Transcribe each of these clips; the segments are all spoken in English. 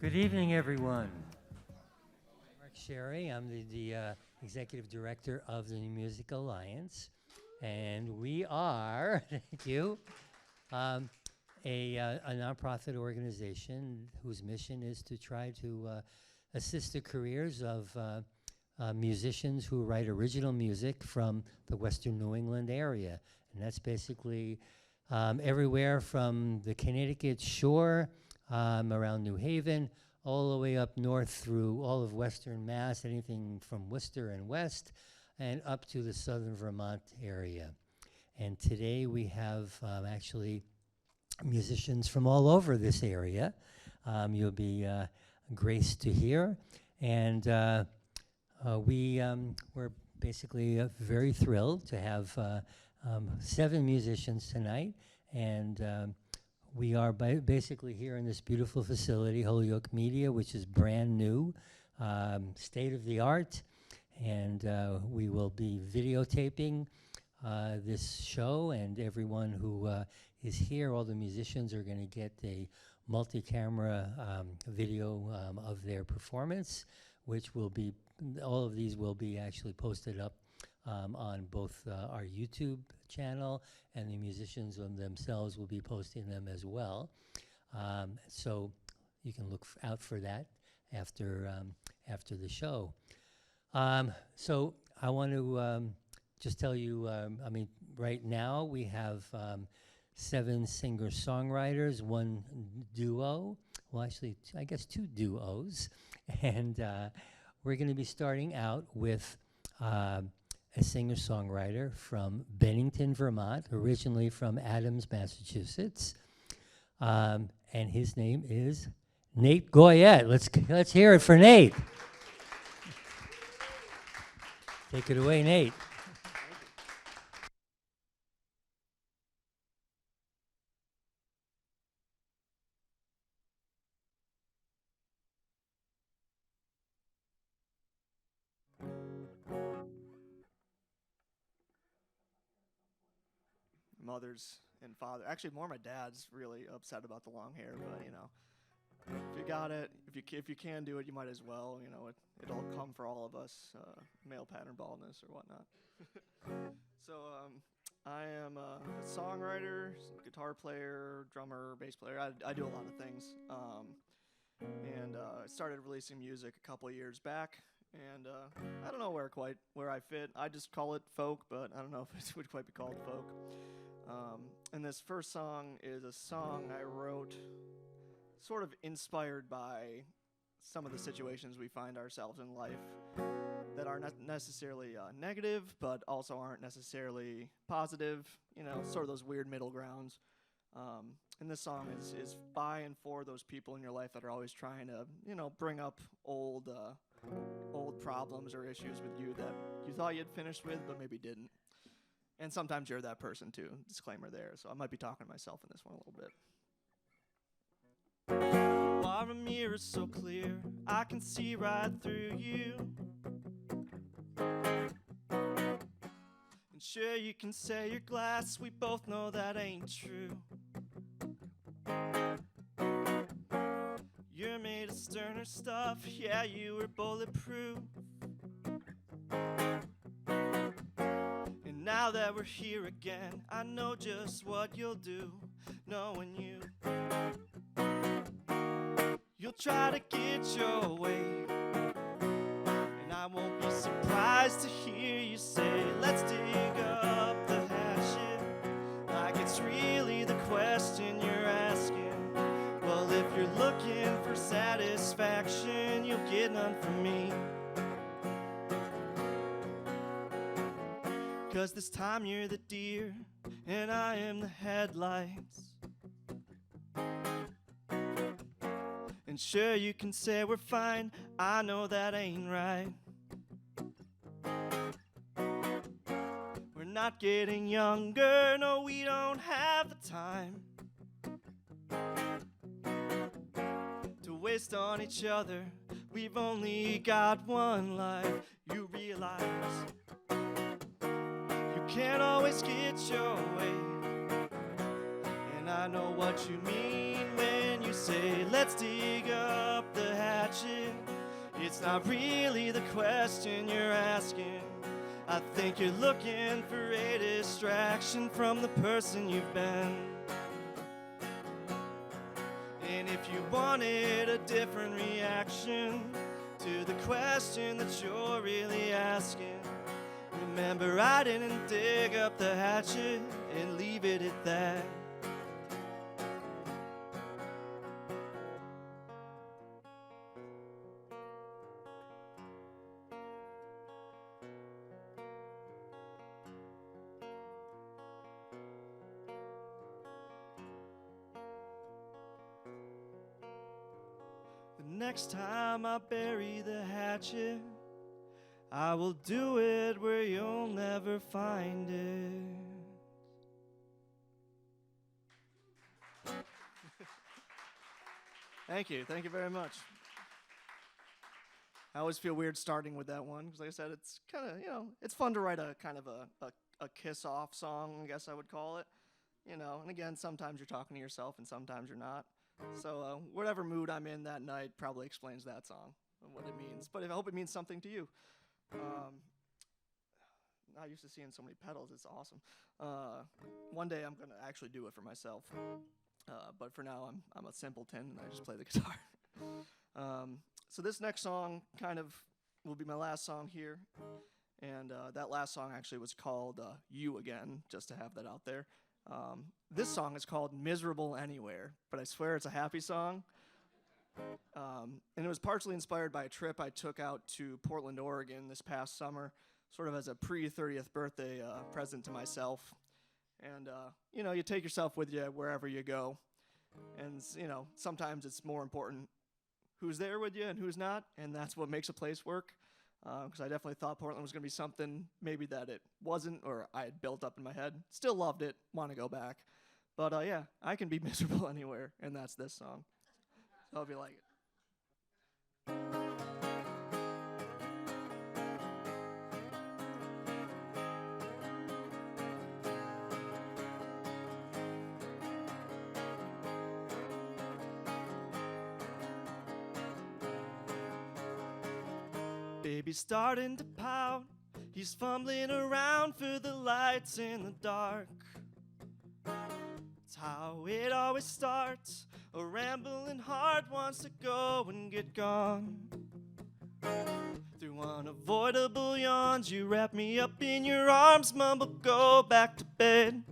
Good evening, everyone. Mark Sherry. I'm the Executive Director of the New Music Alliance. And we are, thank you, a nonprofit organization whose mission is to try to assist the careers of musicians who write original music from the Western New England area. And that's basically everywhere from the Connecticut shore, around New Haven, all the way up north through all of Western Mass, anything from Worcester and west, and up to the southern Vermont area. And today we have actually musicians from all over this area. You'll be graced to hear. And we're basically very thrilled to have 7 musicians tonight. And we are basically here in this beautiful facility, Holyoke Media, which is brand new, state-of-the-art. And we will be videotaping this show, and everyone who is here, all the musicians are going to get a multi-camera video of their performance, which will be, all of these will be actually posted up on both our YouTube channel, and the musicians themselves will be posting them as well. So you can look out for that after the show. So I want to just tell you, I mean, right now we have 7 singer-songwriters, 1 duo, well actually I guess 2 duos, and we're going to be starting out with a singer-songwriter from Bennington, Vermont, originally from Adams, Massachusetts, and his name is Nate Goyette. Let's hear it for Nate. Take it away, Nate. Mothers and father, actually more my dad's really upset about the long hair, but you know, if you got it, if you can do it, you might as well. You know, it'll come for all of us, male pattern baldness or whatnot. So I am a songwriter, guitar player, drummer, bass player. I do a lot of things, and I started releasing music a couple of years back. And I don't know where I fit. I just call it folk, but I don't know if it would quite be called folk. And this first song is a song I wrote sort of inspired by some of the situations we find ourselves in life that are not necessarily negative, but also aren't necessarily positive, you know, sort of those weird middle grounds. And this song is by and for those people in your life that are always trying to, you know, bring up old problems or issues with you that you thought you'd finished with, but maybe didn't. And sometimes you're that person too. Disclaimer there. So I might be talking to myself in this one a little bit. While a mirror so clear, I can see right through you. And sure, you can say you're glass. We both know that ain't true. You're made of sterner stuff. Yeah, you were bulletproof. Now that we're here again, I know just what you'll do, knowing you. You'll try to get your way, and I won't be surprised to hear you say, let's dig up the hatchet, like it's really the question you're asking. Well, if you're looking for satisfaction, you'll get none from me. 'Cause this time you're the deer, and I am the headlights. And sure, you can say we're fine, I know that ain't right. We're not getting younger, no, we don't have the time to waste on each other. We've only got one life, you realize. Can't always get your way, and I know what you mean when you you say, let's dig up the hatchet. It's not really the question you're asking. I think you're looking for a distraction from the person you've been. And if you wanted a different reaction to the question that you're really asking, remember, I didn't dig up the hatchet and leave it at that. The next time I bury the hatchet, I will do it where you'll never find it. Thank you very much. I always feel weird starting with that one, because like I said, it's kind of, it's fun to write a kind of a kiss-off song, I guess I would call it. And again, sometimes you're talking to yourself and sometimes you're not. So whatever mood I'm in that night probably explains that song and what it means. But I hope it means something to you. Not used to seeing so many pedals. It's awesome. One day I'm going to actually do it for myself. But for now, I'm a simpleton, and I just play the guitar. So this next song kind of will be my last song here. And that last song actually was called You Again, just to have that out there. This song is called Miserable Anywhere, but I swear it's a happy song. And it was partially inspired by a trip I took out to Portland, Oregon this past summer, sort of as a pre-30th birthday present to myself. And, you take yourself with you wherever you go. And, sometimes it's more important who's there with you and who's not, and that's what makes a place work. Because I definitely thought Portland was going to be something maybe that it wasn't, or I had built up in my head. Still loved it, want to go back. But, yeah, I can be miserable anywhere, and that's this song. So I hope you like it. Baby's starting to pout. He's fumbling around for the lights in the dark. It's how it always starts. A rambling heart wants to go and get gone. Through unavoidable yawns, you wrap me up in your arms, mumble, go back to bed.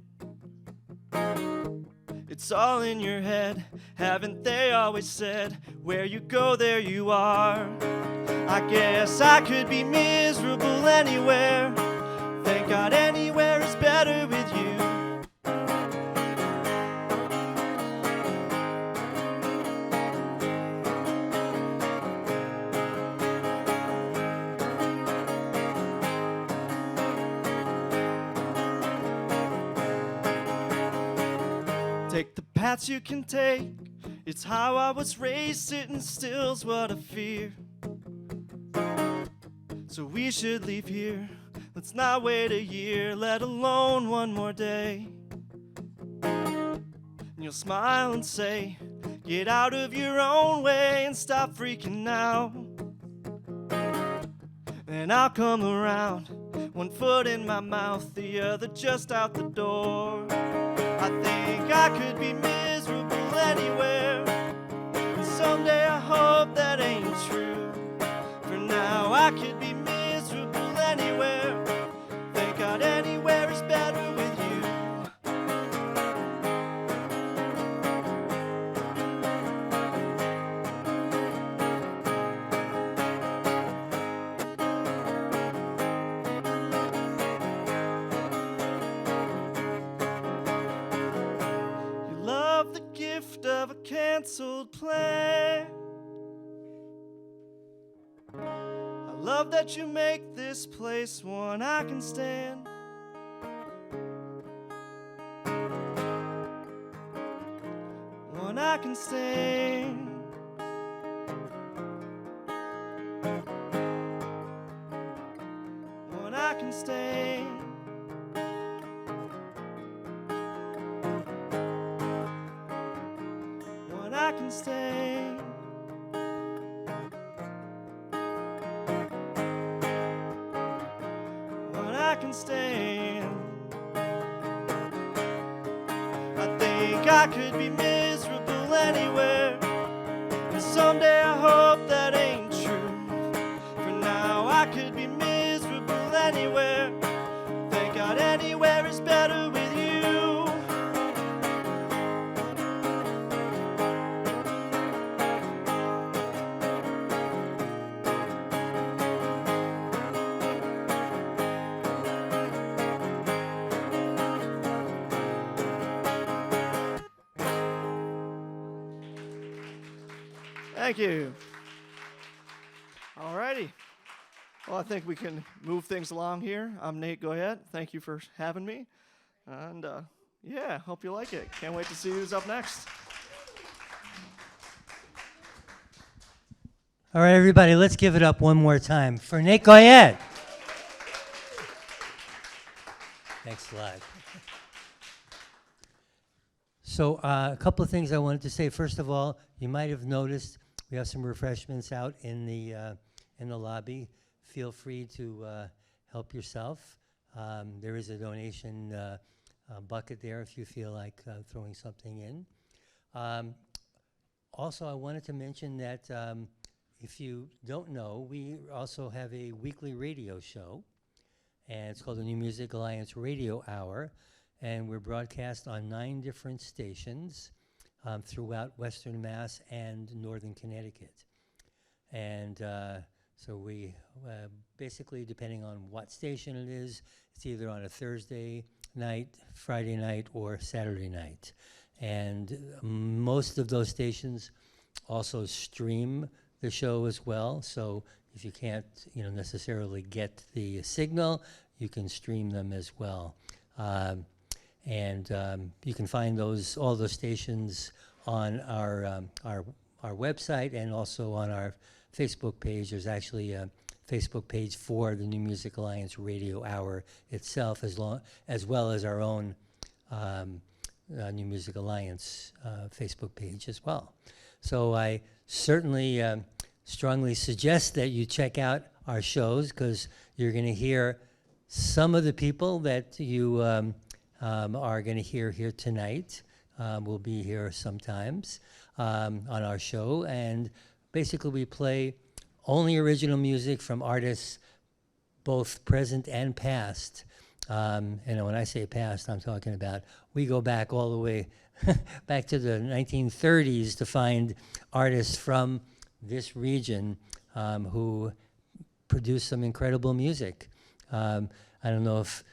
It's all in your head, haven't they always said, where you go, there you are. I guess I could be miserable anywhere. Thank God anywhere is better with you. Take the paths you can take. It's how I was raised, sitting still's what I fear. So we should leave here. Let's not wait a year, let alone one more day. And you'll smile and say, get out of your own way and stop freaking out. And I'll come around, one foot in my mouth, the other just out the door. I think I could be miserable anywhere, and someday I hope that ain't true. For now I could be miserable anywhere. Thank God anywhere is better with you. You love the gift of a canceled plan. Love that you make this place one I can stand. One I can stand. One I can stand. One I can can stay. When I can stay. I think I could be miserable anywhere, and someday I hope that ain't true. For now I could be miserable anywhere. Thank God anywhere is better with you. Thank you. All righty. Well, I think we can move things along here. I'm Nate Goyette. Thank you for having me. And yeah, hope you like it. Can't wait to see who's up next. All right, everybody, let's give it up one more time for Nate Goyette. Thanks a lot. So a couple of things I wanted to say. First of all, you might have noticed we have some refreshments out in the lobby. Feel free to help yourself. There is a donation bucket there if you feel like throwing something in. Also, I wanted to mention that if you don't know, we also have a weekly radio show, and it's called the New Music Alliance Radio Hour, and we're broadcast on 9 different stations throughout Western Mass and Northern Connecticut. And so we basically, depending on what station it is, it's either on a Thursday night, Friday night, or Saturday night. And most of those stations also stream the show as well. So if you can't, necessarily get the signal, you can stream them as well. And you can find all those stations on our website and also on our Facebook page. There's actually a Facebook page for the New Music Alliance Radio Hour itself, as well as our own New Music Alliance Facebook page as well. So I certainly strongly suggest that you check out our shows, because you're going to hear some of the people that you are going to hear here tonight. Will be here sometimes on our show, and basically we play only original music from artists both present and past. And when I say past, I'm talking about, we go back all the way back to the 1930s to find artists from this region who produce some incredible music. I don't know if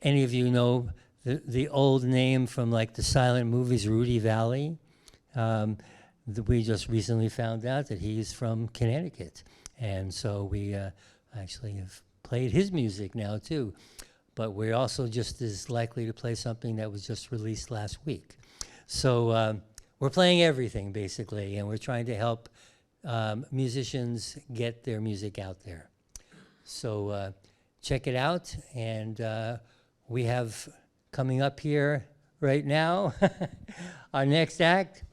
any of you know the old name from like the silent movies, Rudy Valley. We just recently found out that he's from Connecticut. And so we actually have played his music now too. But we're also just as likely to play something that was just released last week. So we're playing everything basically, and we're trying to help musicians get their music out there. So check it out, and we have coming up here right now, our next act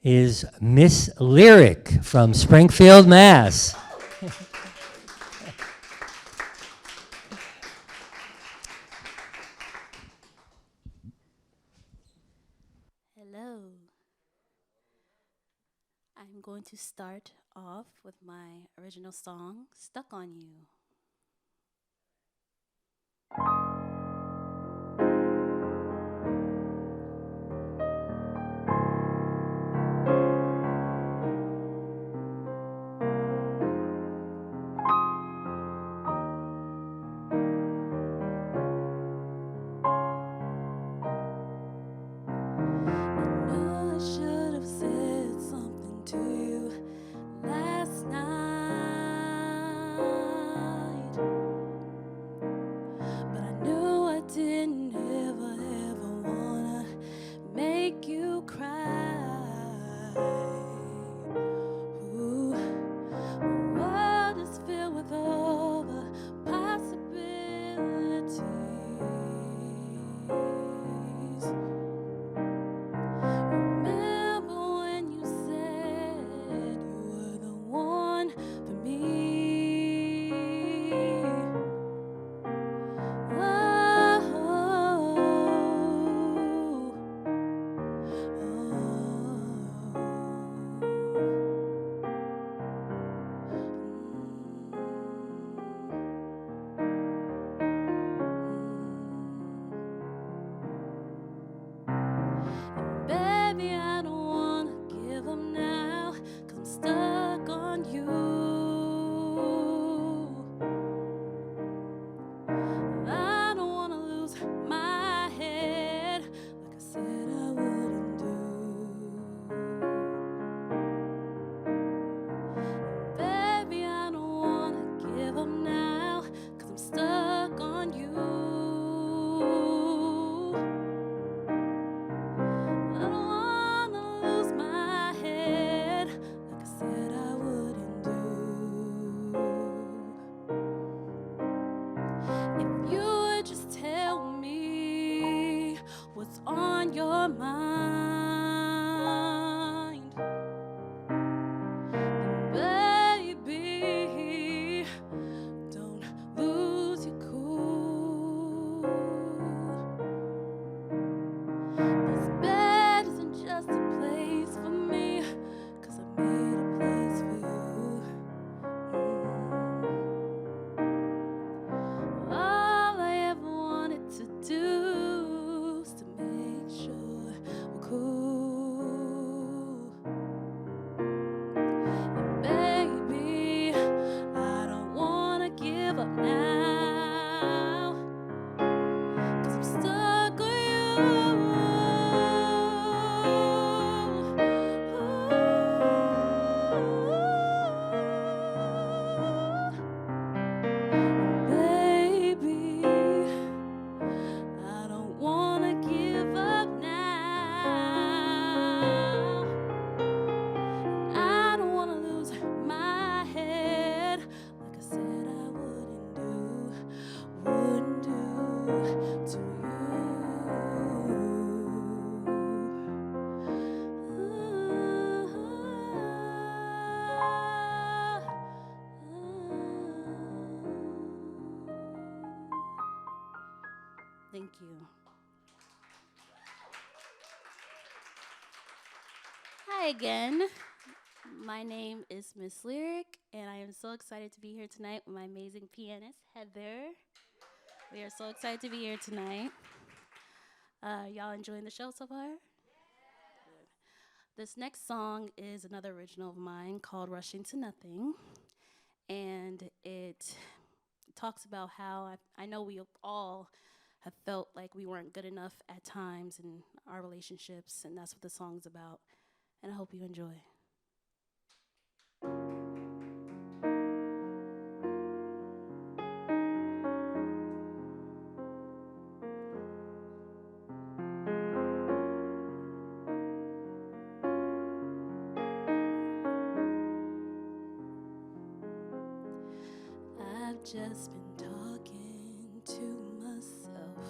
is Miss Lyric from Springfield, Mass. Hello. I'm going to start off with my original song, Stuck on You. Last night Baby, I don't wanna give up now, 'cause I'm stuck on you. I don't wanna lose my head like I said I wouldn't do. Baby, I don't wanna give up now, 'cause I'm stuck on you. I don't wanna lose my head like I said I wouldn't do. If you would just tell me what's on your mind, then baby, don't lose your cool. This bed isn't just a place for me, 'cause I made a place for you. All I ever wanted to do is to make sure we're cool. And baby, I don't wanna give up now, 'cause I'm stuck with you. Baby, I don't wanna give up now. I don't wanna lose my head like I said I wouldn't do to you. Thank you. Hi again. My name is Miss Lyric, and I am so excited to be here tonight with my amazing pianist, Heather. We are so excited to be here tonight. Y'all enjoying the show so far? Good. This next song is another original of mine called Rushing to Nothing, and it talks about how I know we all have felt like we weren't good enough at times in our relationships, and that's what the song's about, and I hope you enjoy. I've just been talking to myself.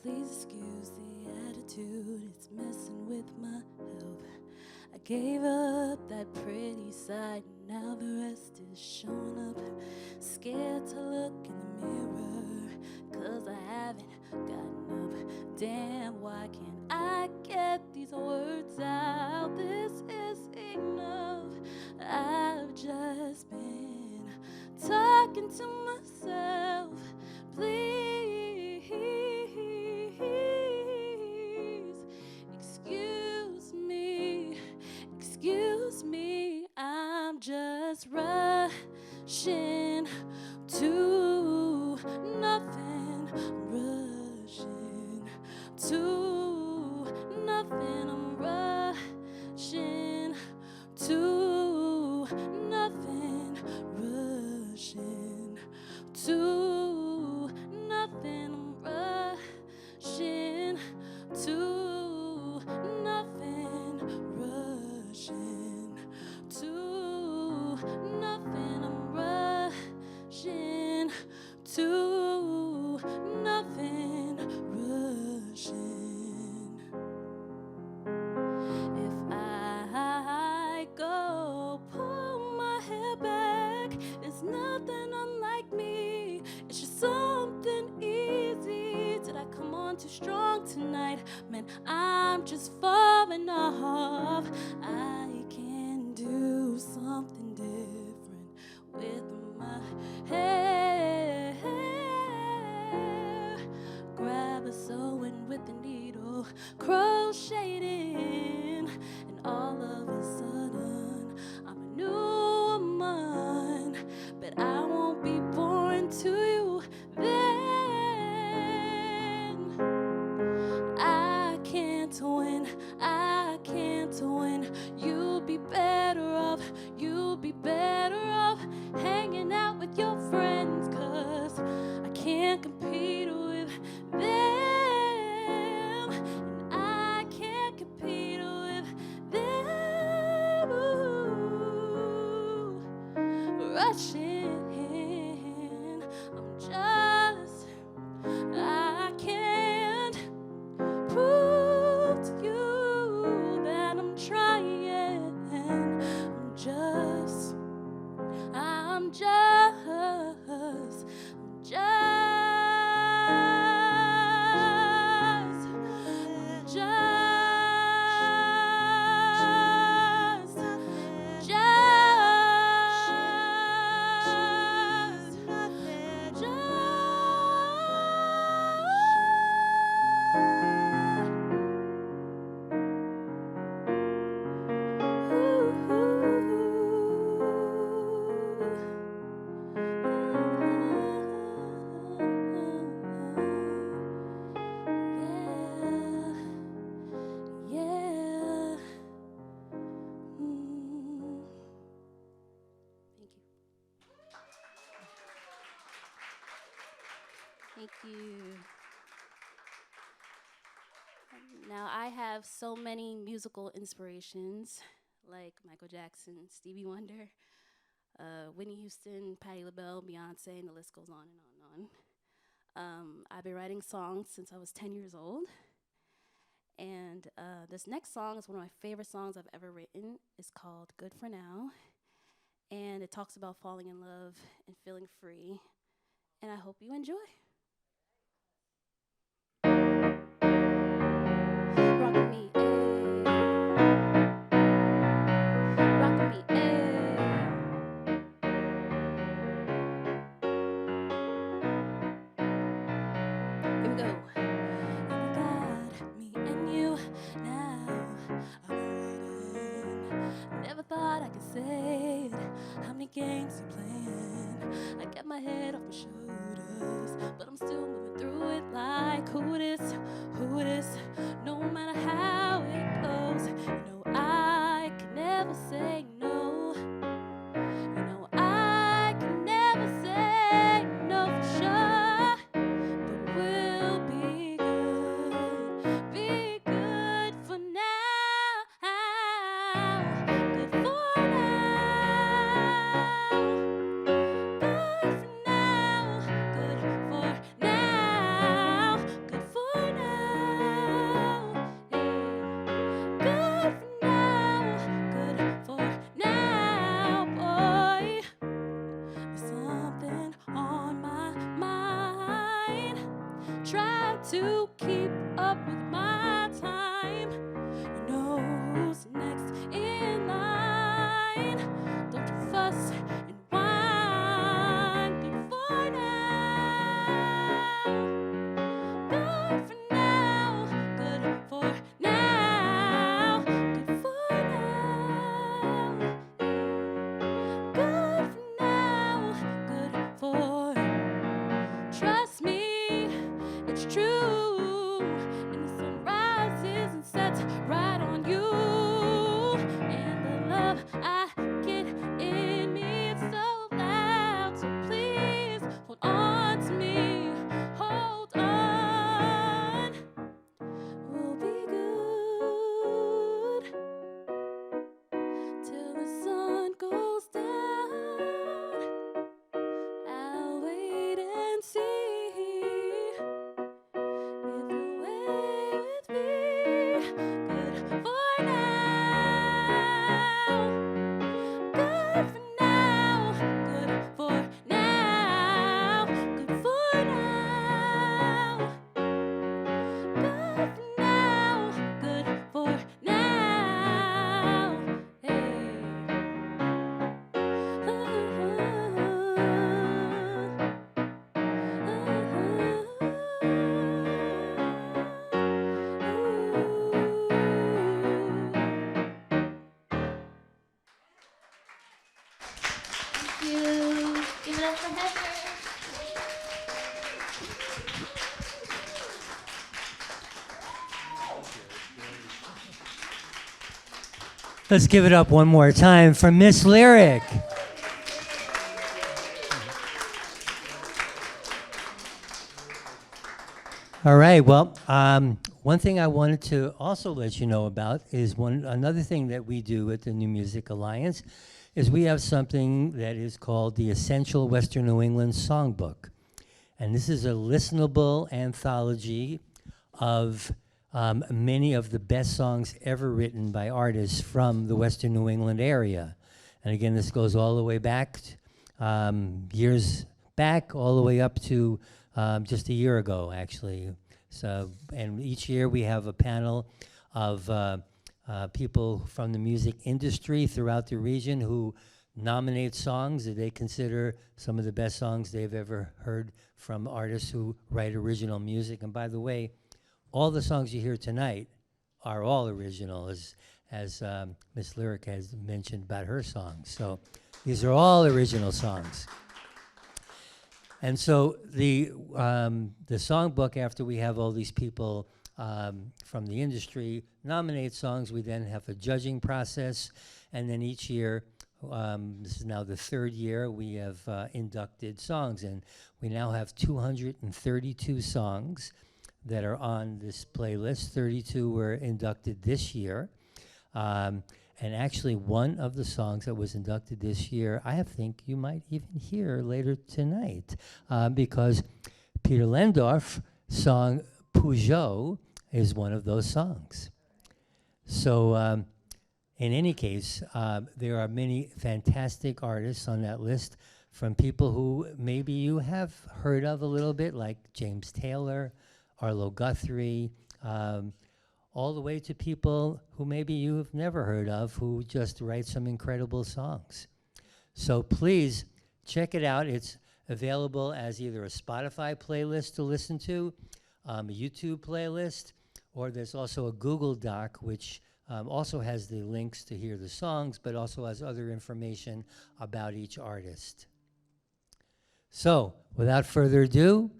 Please excuse the attitude, it's messing with my health. I gave up that pretty side, now the rest is showing up. Scared to look in the mirror, 'cause I haven't gotten up. Damn, why can't I get these words out? This is enough. I've just been talking to myself. Please excuse me, I'm just rushing to nothing, rushing to nothing, I'm rushing to nothing, rushing to nothing, I'm rushing to nothing, rushing to nothing, I'm rushing to nothing, rushing. If I go pull my hair back, it's nothing unlike me, it's just something easy. Did I come on too strong tonight? Man, I'm just falling off. I can do something different with my hair. Grab a sewing with a needle, crochet shading, and all of a sudden I'm a new woman, but I won't be born to you then. I can't win, I can't win. You'll be better off hanging out with your friends, 'cause I can't compete with them, and I can't compete with them. Ooh, rushing, I can't prove to you that I'm trying. I'm just Thank you. Now, I have so many musical inspirations, like Michael Jackson, Stevie Wonder, Whitney Houston, Patti LaBelle, Beyonce, and the list goes on and on and on. I've been writing songs since I was 10 years old. And this next song is one of my favorite songs I've ever written. It's called Good For Now. And it talks about falling in love and feeling free. And I hope you enjoy. Rock with me, ayy. Rock with me, ayy. Here we go. God, me and you now. I'm waiting. Never thought I could say it. How many games you playing? I get my head off my shoulders, but I'm still moving through it like who this, no matter how it goes. You know I can never say no. You know I can never say no for sure. But we'll be good for now. Good for now. Good for now. Good for now. Good for now. Good for now. Good for now, boy. There's something on my mind. Try to keep up with my time. You know who's next in line. Don't you fuss and whine. Good for now. Good for now. Good for now. Good for now. Good for now. Good for. Trust me, it's true. Let's give it up one more time for Miss Lyric. All right, well, one thing I wanted to also let you know about is another thing that we do at the New Music Alliance is we have something that is called the Essential Western New England Songbook. And this is a listenable anthology of many of the best songs ever written by artists from the Western New England area. And again, this goes all the way back, years back, all the way up to just a year ago, actually. So, and each year we have a panel of people from the music industry throughout the region who nominate songs that they consider some of the best songs they've ever heard from artists who write original music. And by the way, all the songs you hear tonight are all original, as Miss Lyric has mentioned about her songs. So these are all original songs. And so the songbook, after we have all these people from the industry nominate songs, we then have a judging process, and then each year, this is now the third year, we have inducted songs, and we now have 232 songs that are on this playlist. 32 were inducted this year. And actually, one of the songs that was inducted this year, I think you might even hear later tonight, because Peter Lehndorff song Peugeot is one of those songs. So in any case, there are many fantastic artists on that list, from people who maybe you have heard of a little bit, like James Taylor, Arlo Guthrie, all the way to people who maybe you've never heard of, who just write some incredible songs. So please check it out. It's available as either a Spotify playlist to listen to, a YouTube playlist, or there's also a Google Doc, which also has the links to hear the songs, but also has other information about each artist. So without further ado,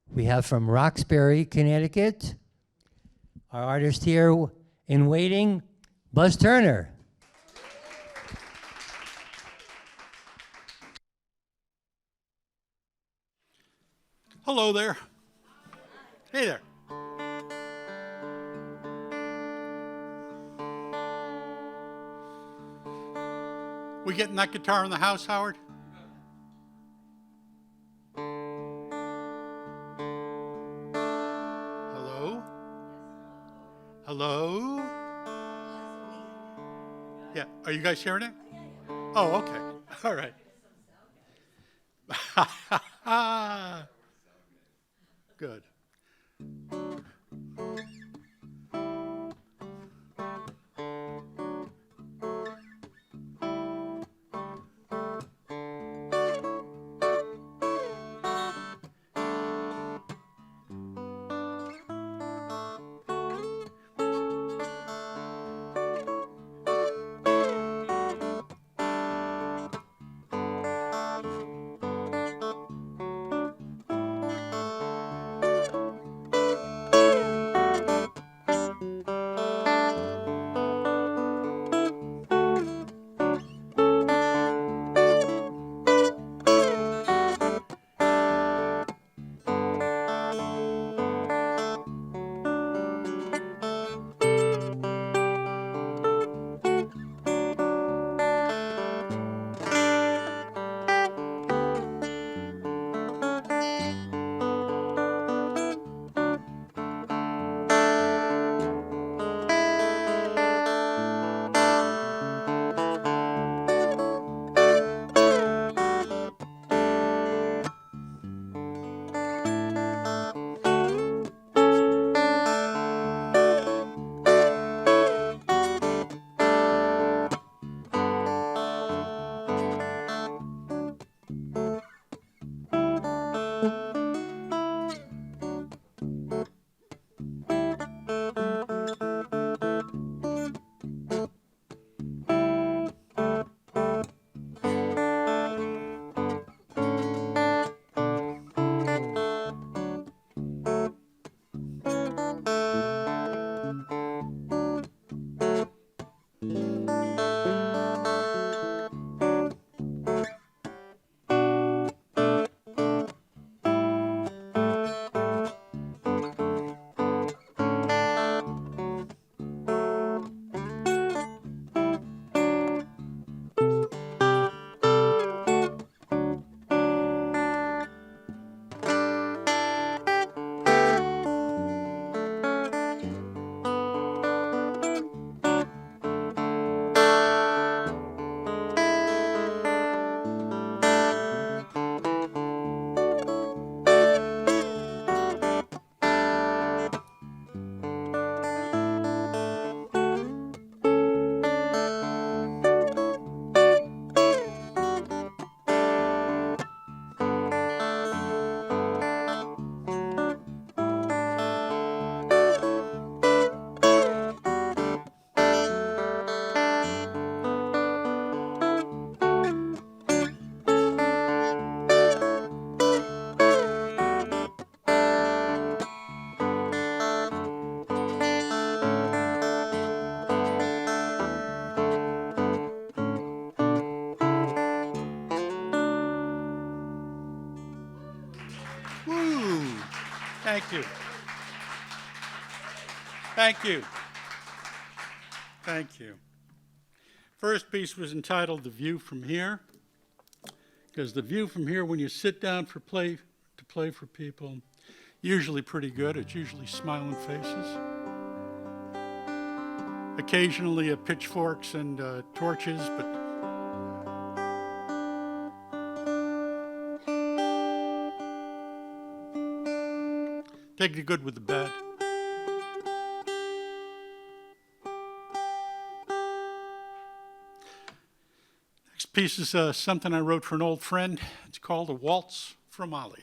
we have from Roxbury, Connecticut, our artist here in waiting, Buzz Turner. Hello there. Hey there. We getting that guitar in the house, Howard? Hello? Yeah, are you guys hearing it? Oh, okay. All right. Good. Thank you. Thank you. Thank you. First piece was entitled "The View from Here," because the view from here, when you sit down to play for people, usually pretty good. It's usually smiling faces. Occasionally pitchforks and torches, but take the good with the bad. Next piece is something I wrote for an old friend. It's called "A Waltz from Ollie."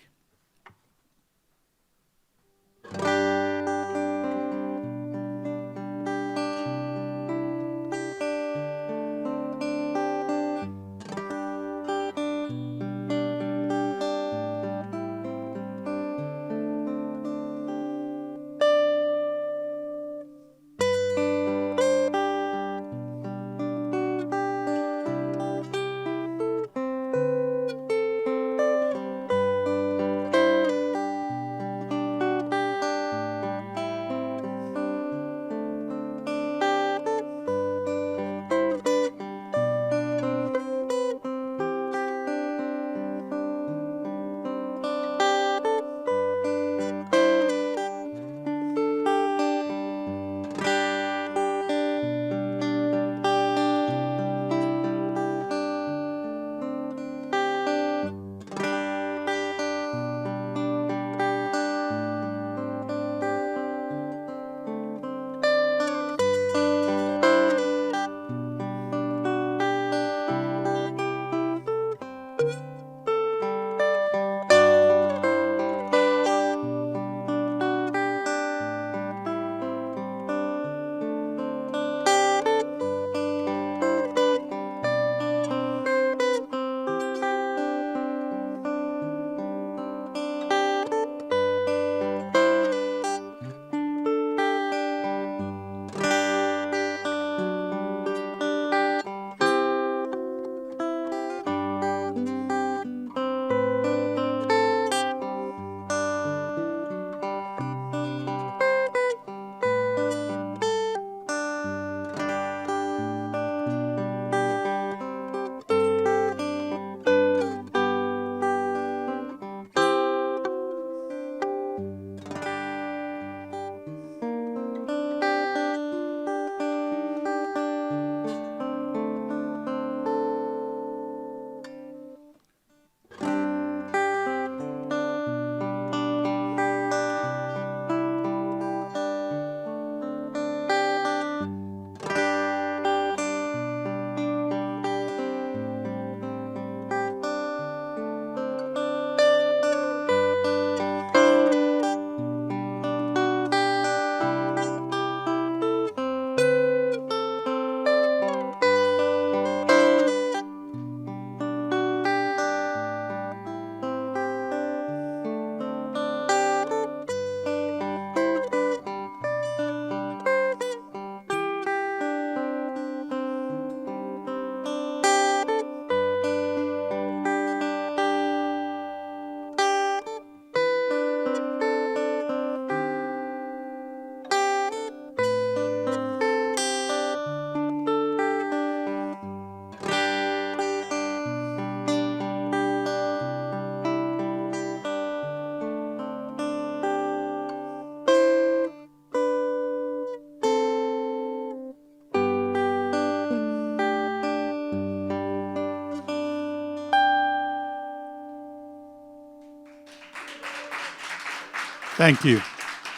Thank you.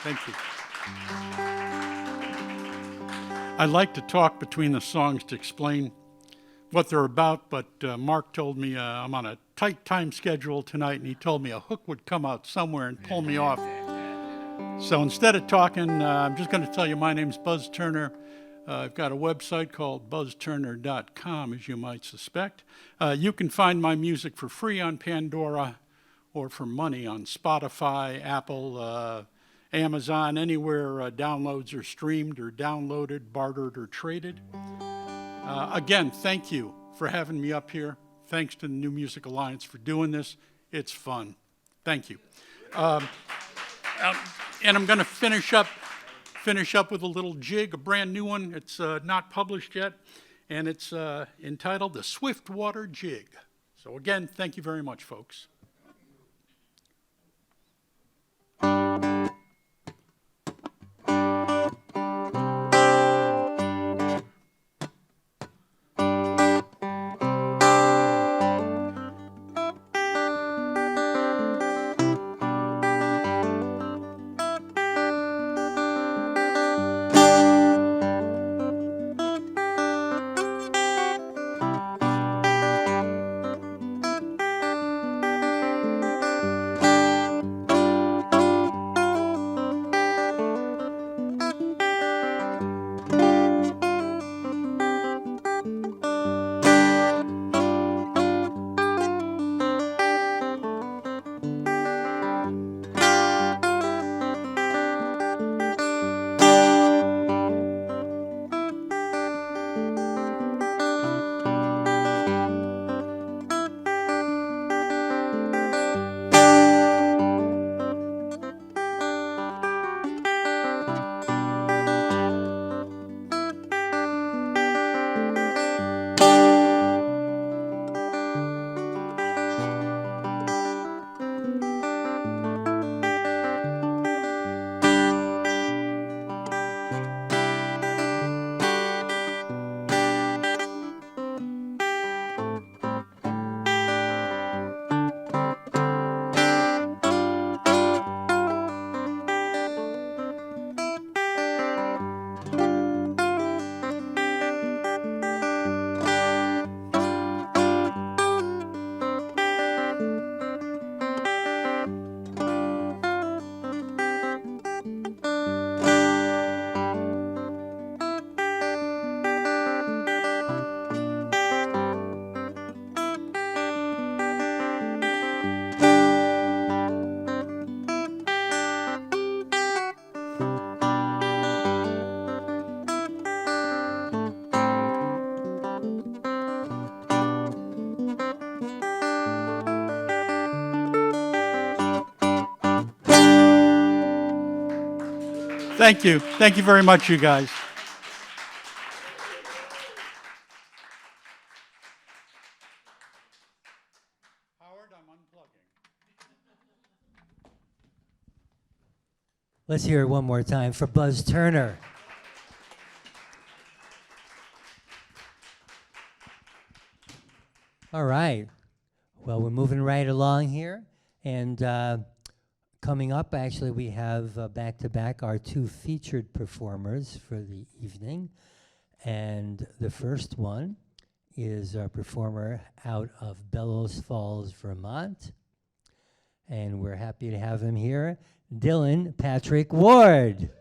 Thank you. I like to talk between the songs to explain what they're about, but Mark told me I'm on a tight time schedule tonight, and he told me a hook would come out somewhere and pull me off. So instead of talking, I'm just going to tell you my name's Buzz Turner. I've got a website called buzzturner.com, as you might suspect. You can find my music for free on Pandora or for money on Spotify, Apple, Amazon, anywhere downloads are streamed or downloaded, bartered, or traded. Again, thank you for having me up here. Thanks to the New Music Alliance for doing this. It's fun. Thank you. And I'm going to finish up with a little jig, a brand new one. It's not published yet, and it's entitled The Swiftwater Jig. So again, thank you very much, folks. Thank you. Thank you very much, you guys. Howard, I'm unplugging. Let's hear it one more time for Buzz Turner. All right. Well, we're moving right along here. And coming up, actually, we have back-to-back our two featured performers for the evening. And the first one is a performer out of Bellows Falls, Vermont. And we're happy to have him here, Dylan Patrick Ward.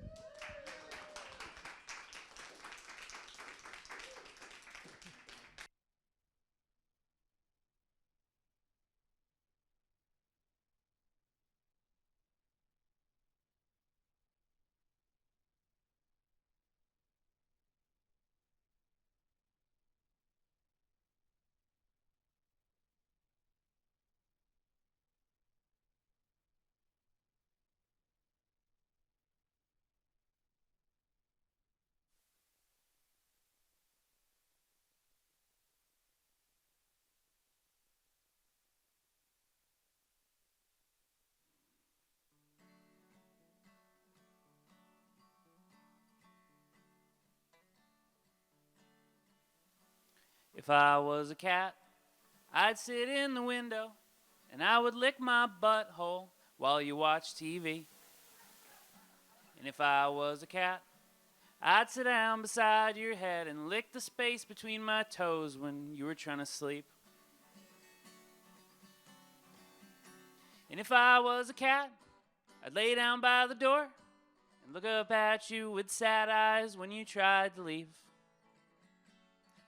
If I was a cat, I'd sit in the window and I would lick my butthole while you watch TV. And if I was a cat, I'd sit down beside your head and lick the space between my toes when you were trying to sleep. And if I was a cat, I'd lay down by the door and look up at you with sad eyes when you tried to leave.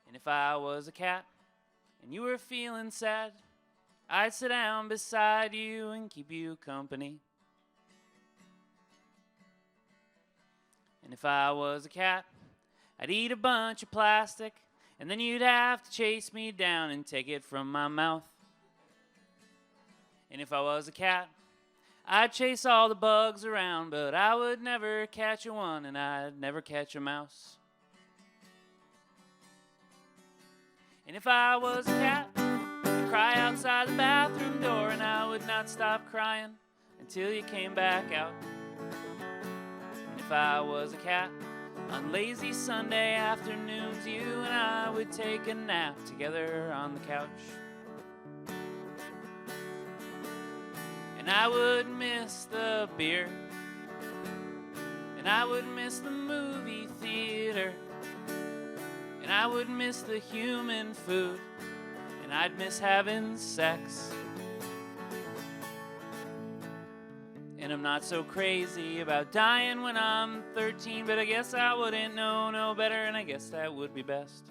And if I was a cat and you were feeling sad, I'd sit down beside you and keep you company. And if I was a cat, I'd eat a bunch of plastic, and then you'd have to chase me down and take it from my mouth. And if I was a cat, I'd chase all the bugs around, but I would never catch a one, and I'd never catch a mouse. And if I was a cat, I'd cry outside the bathroom door, and I would not stop crying until you came back out. And if I was a cat, on lazy Sunday afternoons, you and I would take a nap together on the couch. And I would miss the beer, and I would miss the movie theater, and I would miss the human food, and I'd miss having sex. And I'm not so crazy about dying when I'm 13, but I guess I wouldn't know no better, and I guess that would be best.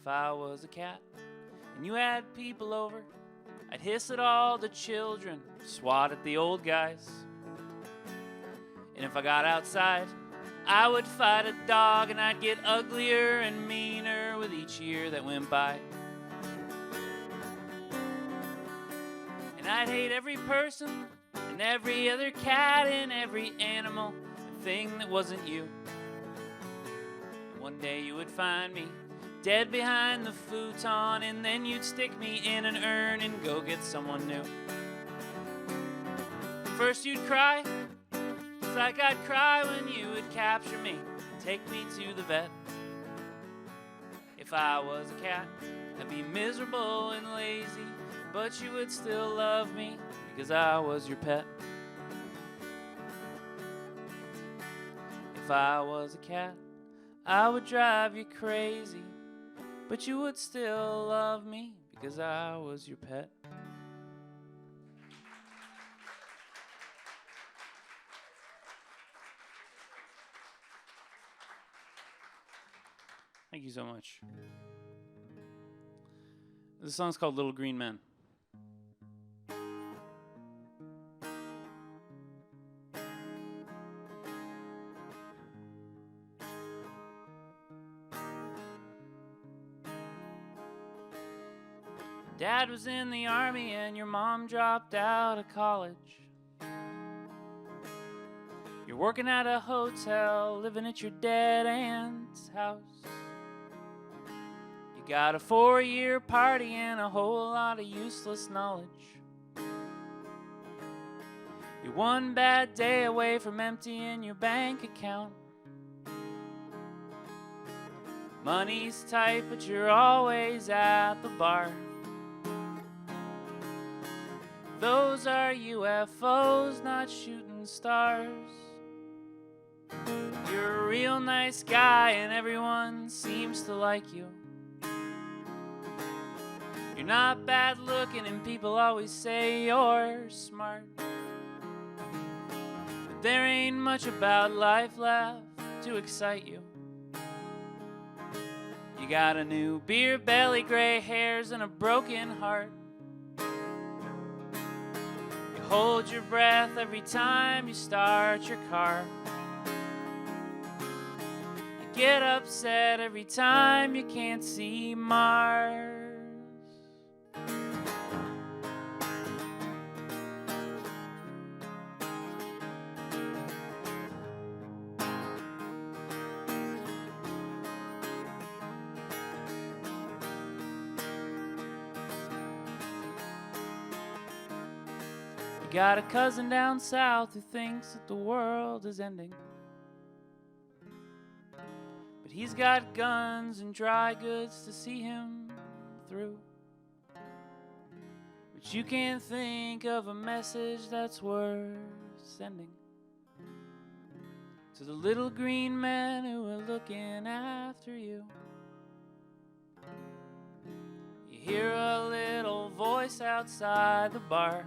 If I was a cat and you had people over, I'd hiss at all the children, swat at the old guys. And if I got outside, I would fight a dog, and I'd get uglier and meaner with each year that went by. And I'd hate every person and every other cat and every animal and thing that wasn't you. And one day you would find me dead behind the futon, and then you'd stick me in an urn and go get someone new. First you'd cry, just like I'd cry when you would capture me, take me to the vet. If I was a cat, I'd be miserable and lazy, but you would still love me because I was your pet. If I was a cat, I would drive you crazy, but you would still love me because I was your pet. Thank you so much. This song's called Little Green Men. Dad was in the army and your mom dropped out of college. You're working at a hotel, living at your dead aunt's house. You got a 4-year party and a whole lot of useless knowledge. You're one bad day away from emptying your bank account. Money's tight, but you're always at the bar. Those are UFOs, not shooting stars. You're a real nice guy and everyone seems to like you. You're not bad looking and people always say you're smart. But there ain't much about life left to excite you. You got a new beer belly, gray hairs, and a broken heart. Hold your breath every time you start your car. You get upset every time you can't see Mars. Got a cousin down south who thinks that the world is ending, but he's got guns and dry goods to see him through. But you can't think of a message that's worth sending to the little green men who are looking after you. You hear a little voice outside the bar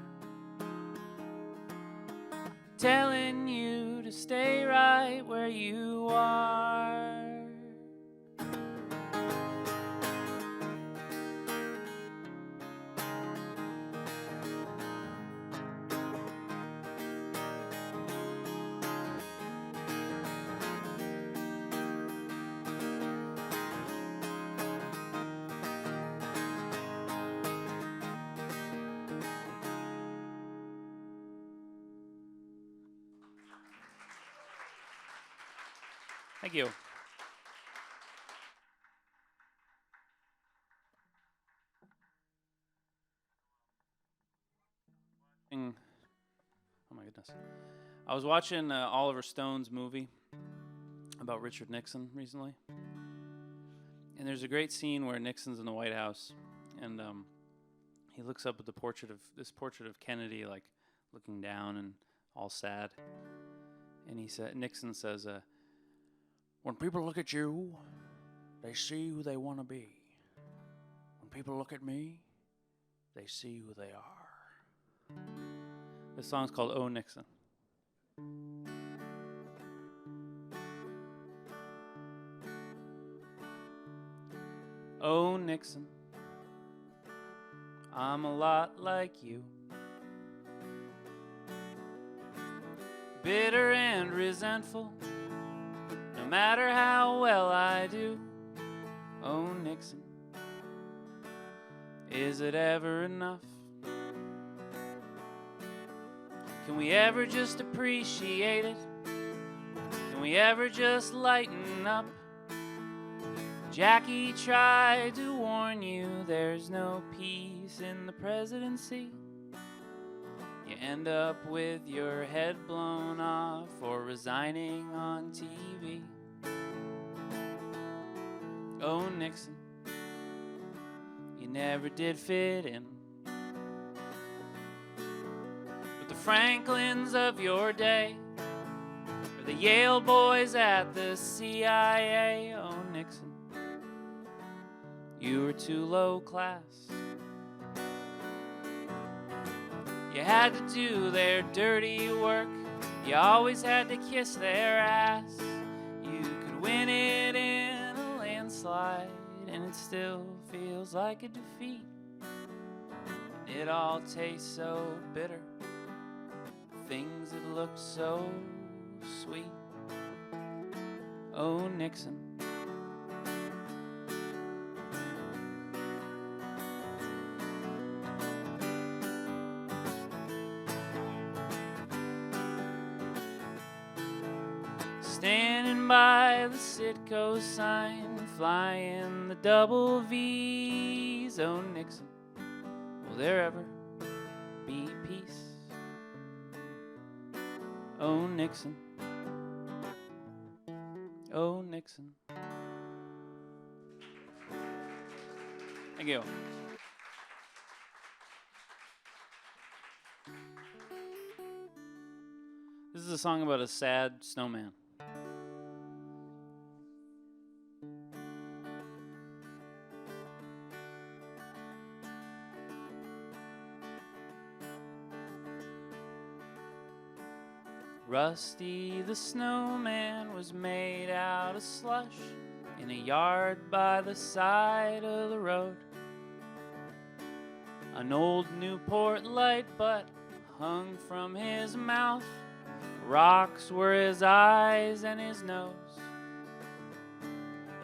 telling you to stay right where you are. Thank you. Oh my goodness. I was watching Oliver Stone's movie about Richard Nixon recently. And there's a great scene where Nixon's in the White House, and he looks up at the portrait of Kennedy, like looking down and all sad. And Nixon says, "When people look at you, they see who they want to be. When people look at me, they see who they are." This song's called "Oh Nixon." Oh Nixon, I'm a lot like you. Bitter and resentful, no matter how well I do. Oh Nixon, is it ever enough? Can we ever just appreciate it? Can we ever just lighten up? Jackie tried to warn you there's no peace in the presidency. You end up with your head blown off or resigning on TV. Oh Nixon, you never did fit in with the Franklins of your day or the Yale boys at the CIA. Oh Nixon, you were too low class. You had to do their dirty work. You always had to kiss their ass. You could win it in a landslide, and it still feels like a defeat. And it all tastes so bitter. Things that looked so sweet. Oh, Nixon. Standing by the Citgo sign, flying the double V's. Oh, Nixon, will there ever be peace? Oh, Nixon. Oh, Nixon. Thank you. This is a song about a sad snowman. Rusty the snowman was made out of slush in a yard by the side of the road. An old Newport light butt hung from his mouth. Rocks were his eyes and his nose.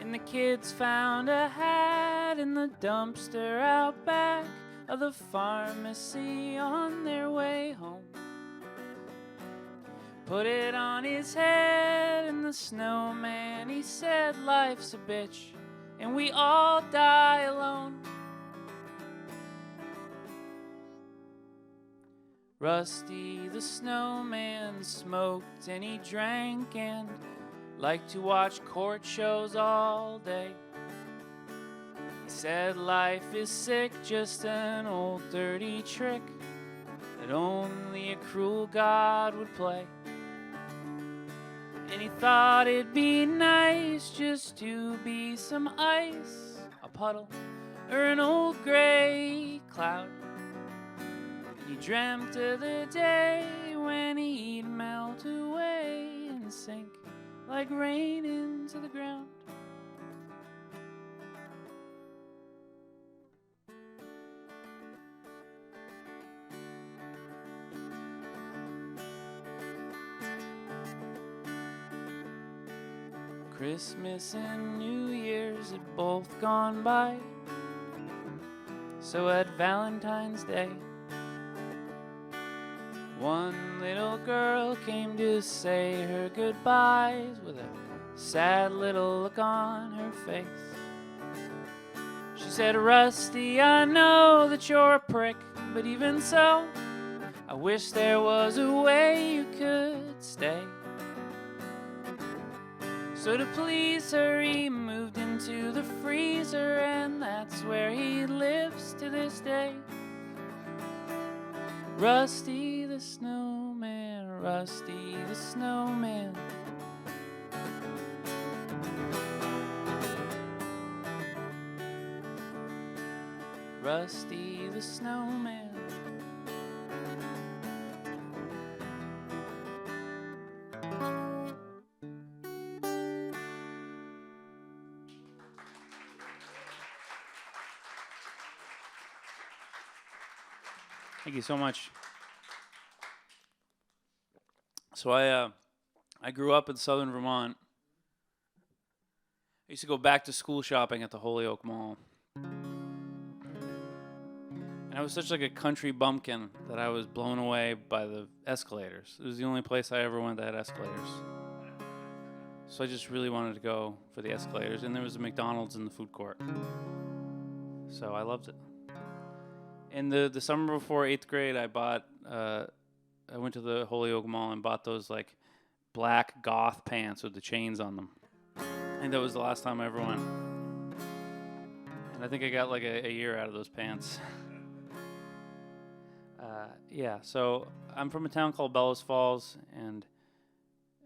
And the kids found a hat in the dumpster out back of the pharmacy on their way home. Put it on his head, and the snowman, he said, life's a bitch, and we all die alone. Rusty the snowman smoked and he drank and liked to watch court shows all day. He said life is sick, just an old dirty trick that only a cruel God would play. And he thought it'd be nice just to be some ice, a puddle, or an old gray cloud. And he dreamt of the day when he'd melt away and sink like rain into the ground. Christmas and New Year's had both gone by. So at Valentine's Day, one little girl came to say her goodbyes with a sad little look on her face. She said, Rusty, I know that you're a prick, but even so, I wish there was a way you could stay. So to please her, he moved into the freezer, and that's where he lives to this day. Rusty the snowman, Rusty the snowman. Rusty the snowman. Thank you so much. So I grew up in southern Vermont. I used to go back to school shopping at the Holyoke Mall. And I was such like a country bumpkin that I was blown away by the escalators. It was the only place I ever went that had escalators. So I just really wanted to go for the escalators. And there was a McDonald's in the food court. So I loved it. In the summer before 8th grade, I went to the Holyoke Mall and bought those like black goth pants with the chains on them. I think that was the last time I ever went. And I think I got like a year out of those pants. Yeah, so I'm from a town called Bellows Falls, and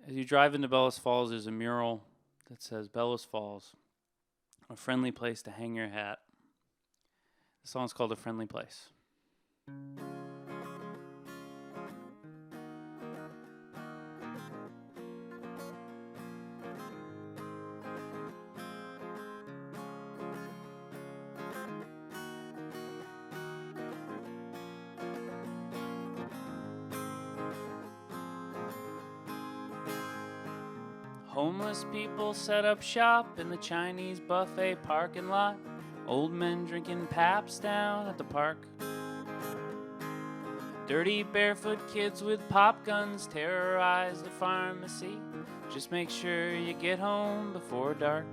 as you drive into Bellows Falls, there's a mural that says Bellows Falls, a friendly place to hang your hat. The song's called A Friendly Place. Homeless people set up shop in the Chinese buffet parking lot. Old men drinking Paps down at the park. Dirty barefoot kids with pop guns terrorize the pharmacy. Just make sure you get home before dark.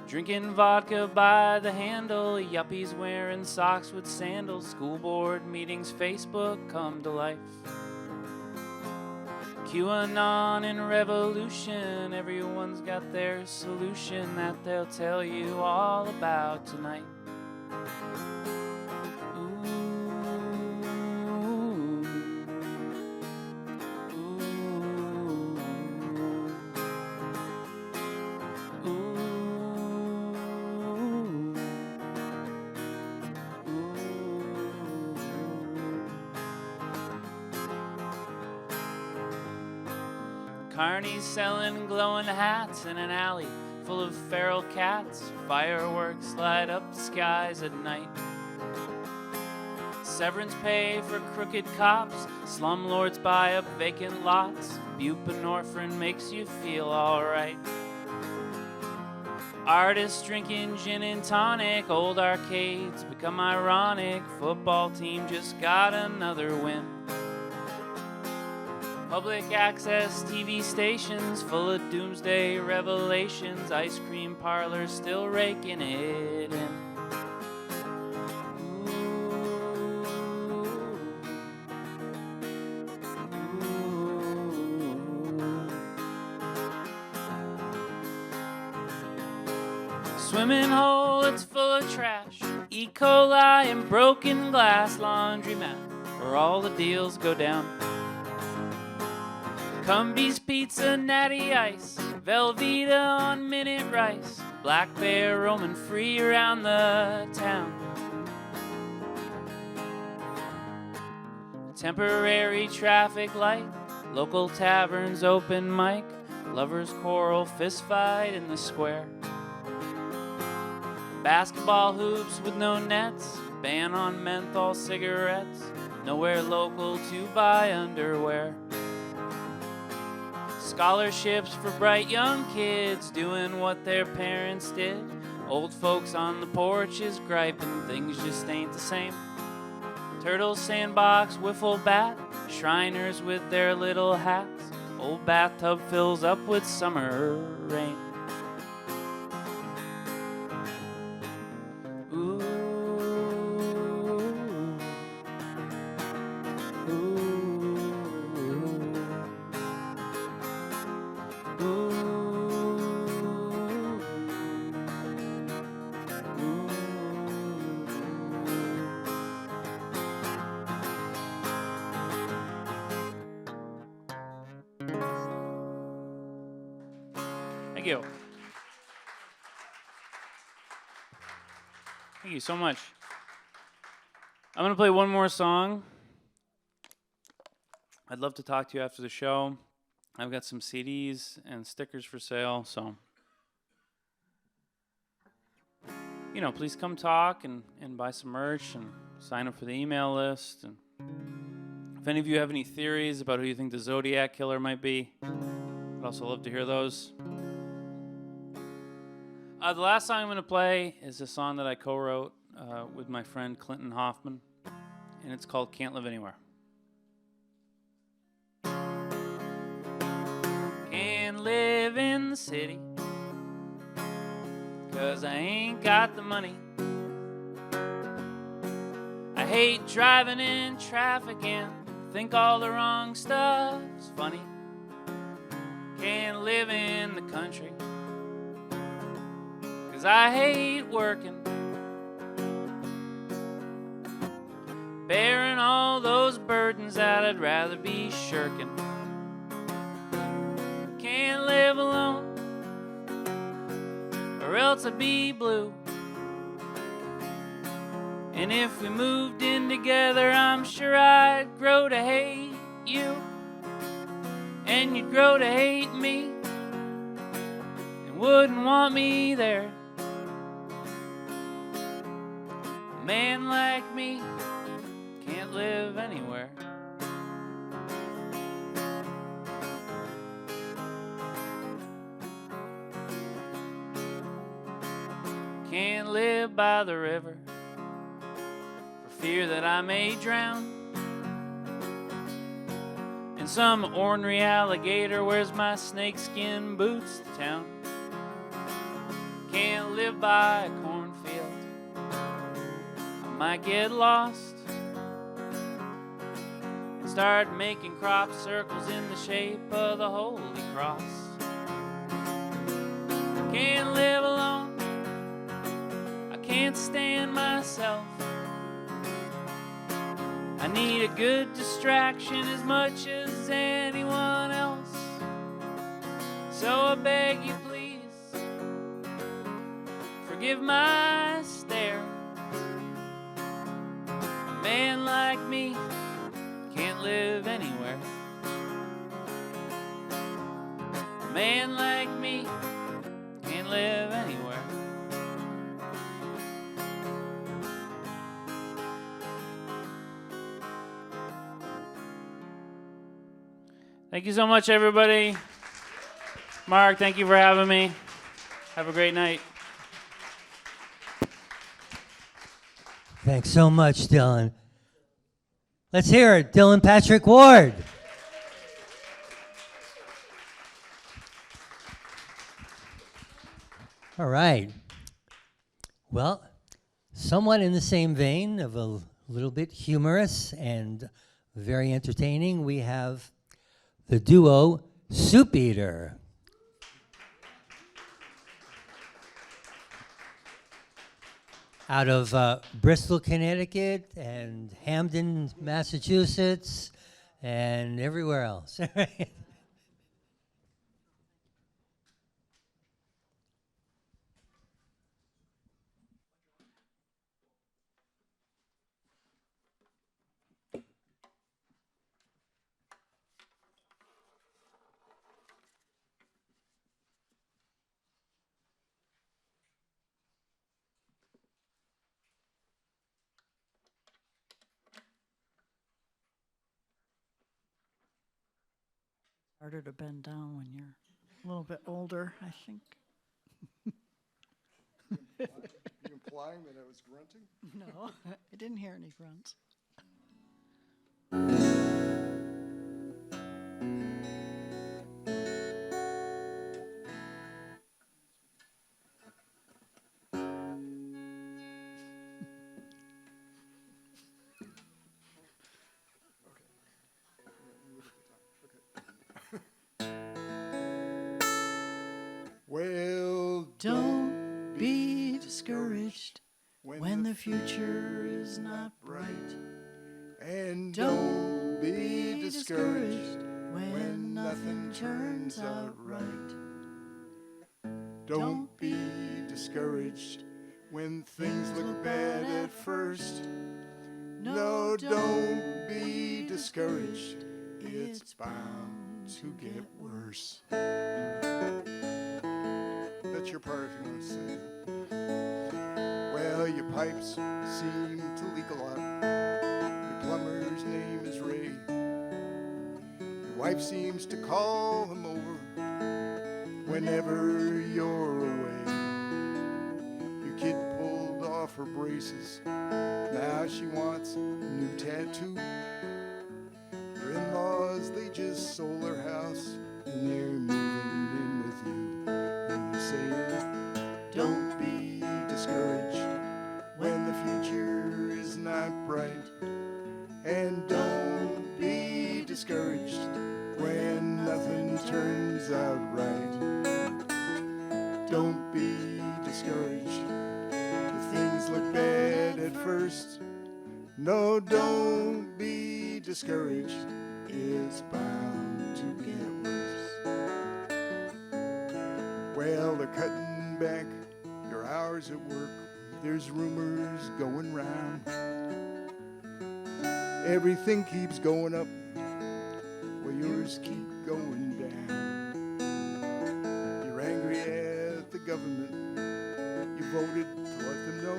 Drinking vodka by the handle, yuppies wearing socks with sandals. School board meetings, Facebook come to life. QAnon and revolution, everyone's got their solution that they'll tell you all about tonight. Carney's selling glowing hats in an alley full of feral cats. Fireworks light up the skies at night. Severance pay for crooked cops. Slumlords buy up vacant lots. Buprenorphine makes you feel alright. Artists drinking gin and tonic. Old arcades become ironic. Football team just got another win. Public access TV stations full of doomsday revelations. Ice cream parlors still raking it in. Swimming hole, it's full of trash. E. coli and broken glass. Laundromat where all the deals go down. Cumbies pizza, natty ice, Velveeta on minute rice, black bear roaming free around the town. Temporary traffic light, local taverns open mic, lovers quarrel, fist fight in the square. Basketball hoops with no nets, ban on menthol cigarettes, nowhere local to buy underwear. Scholarships for bright young kids doing what their parents did. Old folks on the porches griping things just ain't the same. Turtle sandbox, wiffle bat, Shriners with their little hats. Old bathtub fills up with summer rain. Ooh, ooh, ooh, Thank you. Thank you so much. I'm going to play one more song. I'd love to talk to you after the show. I've got some CDs and stickers for sale, so please come talk and buy some merch and sign up for the email list. And if any of you have any theories about who you think the Zodiac Killer might be, I'd also love to hear those. The last song I'm going to play is a song that I co-wrote with my friend Clinton Hoffman, and it's called Can't Live Anywhere. Can't live in the city 'cause I ain't got the money. I hate driving in traffic and think all the wrong stuff's funny. Can't live in the country 'cause I hate working, bearing all those burdens that I'd rather be shirking. Can't live alone, or else I'd be blue. And if we moved in together, I'm sure I'd grow to hate you, and you'd grow to hate me, and wouldn't want me there. A man like me can't live anywhere. Can't live by the river for fear that I may drown. And some ornery alligator wears my snakeskin boots to town. Can't live by a cornfield, I might get lost and start making crop circles in the shape of the Holy Cross. Can't live alone, I can't stand myself. I need a good distraction as much as anyone else. So I beg you please, forgive my stare. A man like me can't live anywhere. A man like me can't live anywhere. Thank you so much, everybody. Mark, thank you for having me. Have a great night. Thanks so much, Dylan. Let's hear it, Dylan Patrick Ward. All right. Well, somewhat in the same vein of a little bit humorous and very entertaining, we have the duo Soupeater. Out of Bristol, Connecticut, and Hampden, Massachusetts, and everywhere else. Harder to bend down when you're a little bit older, I think. You implying that I was grunting? No, I didn't hear any grunts. the future is not bright. And Don't be discouraged when nothing turns out right. Don't be discouraged when things look bad at first. No, don't be discouraged. It's bound to get worse. That's your part if you want to sing. Well, your pipes seem to leak a lot. Your plumber's name is Ray. Your wife seems to call him over whenever you're away. Your kid pulled off her braces. Now she wants a new tattoo. Your in-laws, they just sold their house and they're moving in with you. And you say, don't be discouraged when the future is not bright. And don't be discouraged when nothing turns out right. Don't be discouraged if things look bad at first. No, don't be discouraged. It's bound to get worse. Well, they're cutting back your hours at work. There's rumors going round. Everything keeps going up, while yours keep going down. You're angry at the government. You voted to let them know.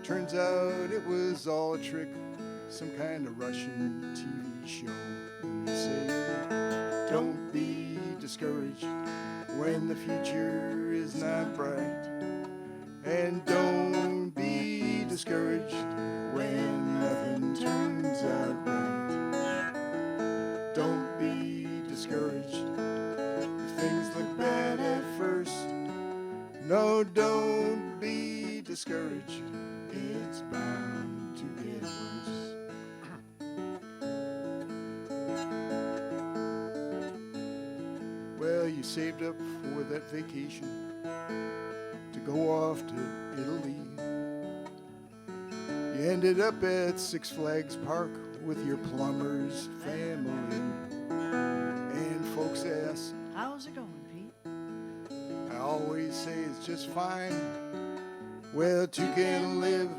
Turns out it was all a trick, some kind of Russian TV show. And you say, don't be discouraged when the future is not bright. And don't be discouraged when nothing turns out right. Don't be discouraged if things look bad at first. No, don't be discouraged. It's bound to get worse. Well, you saved up for that vacation to go off to Italy. You ended up at Six Flags Park with your plumber's family. And folks ask, How's it going, Pete? I always say it's just fine. Well, two can live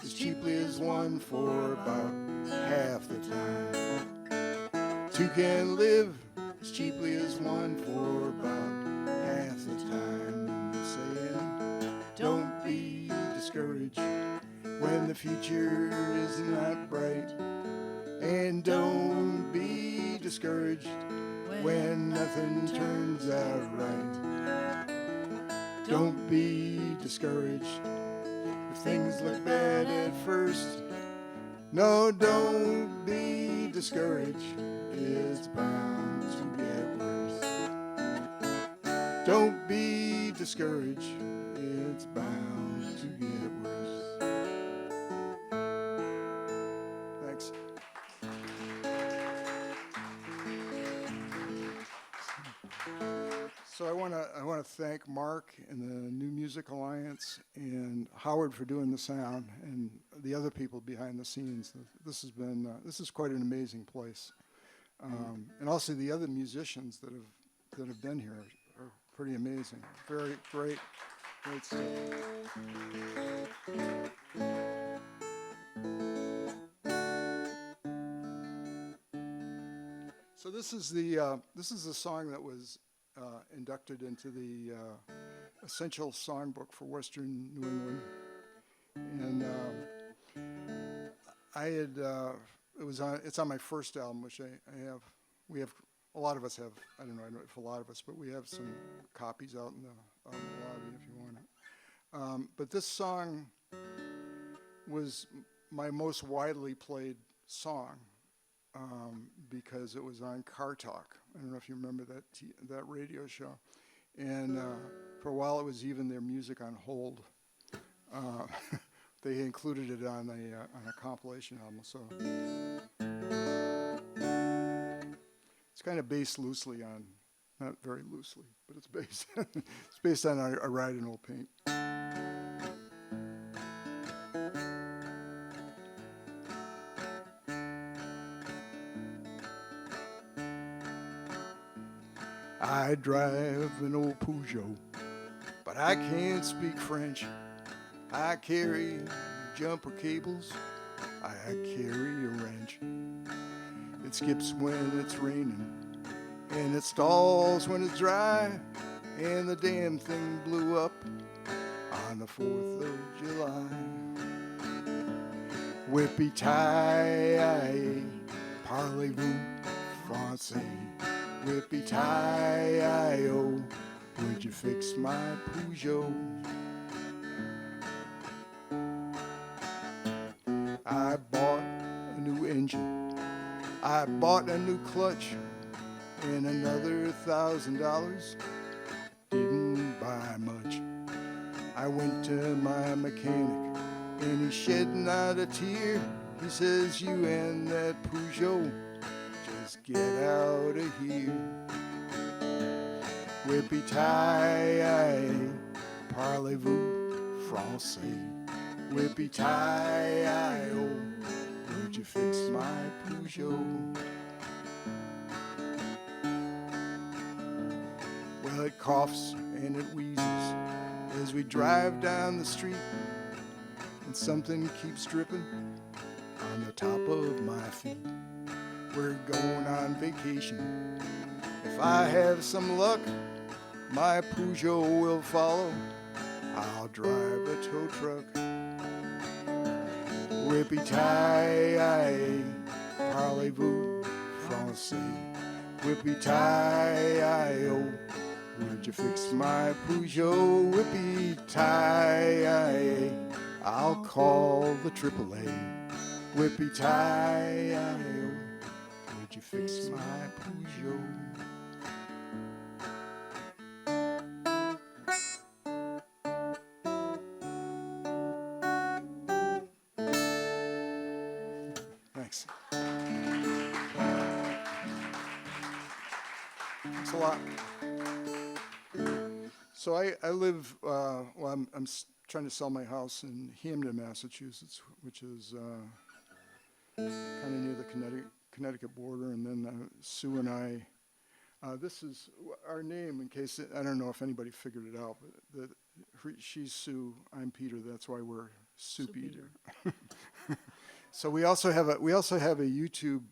as cheaply as one for about half the time. Two can live as cheaply as one for about half the time. And you're saying, don't be discouraged when the future is not bright. And don't be discouraged when nothing turns out right. Don't be discouraged if things look bad at first. No, don't be discouraged. It's bound to get worse. Don't be discouraged. It's bound to get worse. Thanks. So I want to thank Mark and the New Music Alliance and Howard for doing the sound and the other people behind the scenes. This is quite an amazing place, and also the other musicians that have been here are pretty amazing. Very great stuff. So this is the song that was inducted into the Essential Songbook for Western New England, and it's on my first album, which I have. We have a lot of us have. I don't know if a lot of us, but we have some copies out in the lobby if you want it. But this song was my most widely played song. Because it was on Car Talk. I don't know if you remember that radio show. And for a while it was even their music on hold. They included it on a compilation album. So it's kind of based loosely on, not very loosely, but it's based on I Ride in Old Paint. I drive an old Peugeot, but I can't speak French. I carry jumper cables, I carry a wrench. It skips when it's raining, and it stalls when it's dry, and the damn thing blew up on the 4th of July. Whippy-tie, parlez-vous français? Whippy-tie-o, would you fix my Peugeot? I bought a new engine, I bought a new clutch, and another $1,000. Didn't buy much. I went to my mechanic, and he shed not a tear. He says, you and that Peugeot, just get out of here. Whippy-tie, parlez-vous français? Whippy-tie-o, would you fix my Peugeot? Well, it coughs and it wheezes as we drive down the street, and something keeps dripping on the top of my feet. We're going on vacation. If I have some luck, my Peugeot will follow. I'll drive a tow truck. Whippy-tie, parlez-vous français? Whippy-tie-o, would you fix my Peugeot? Whippy-tie, I'll call the AAA. Whippy-tie-o, would you fix my Peugeot? Thanks. Thanks a lot. So I live, I'm trying to sell my house in Hampden, Massachusetts, which is kind of near the Connecticut border. And then Sue and I, this is our name in case, I don't know if anybody figured it out, but she's Sue, I'm Peter, that's why we're Soupeater. So we also have a YouTube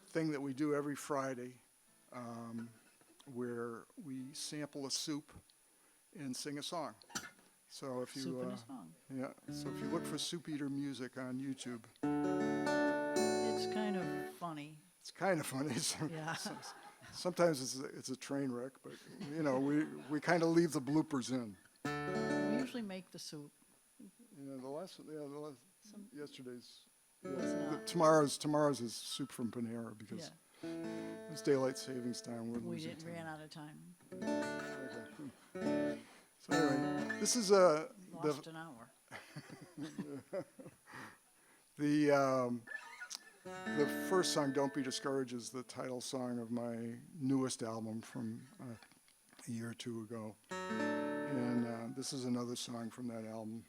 thing that we do every Friday, where we sample a soup and sing a song. So if you Soup and a song. yeah, so if you look for Soupeater music on YouTube, It's kind of funny. it's kind of funny. Yeah. Sometimes it's a train wreck, but you know we kind of leave the bloopers in. We usually make the soup. You know, yesterday's. It's not. Tomorrow's is soup from Panera because Yeah. it's daylight savings time. We're We losing didn't time. ran out of time. Okay. So anyway, this is Lost an hour. the first song, "Don't Be Discouraged," is the title song of my newest album from a year or two ago, and this is another song from that album.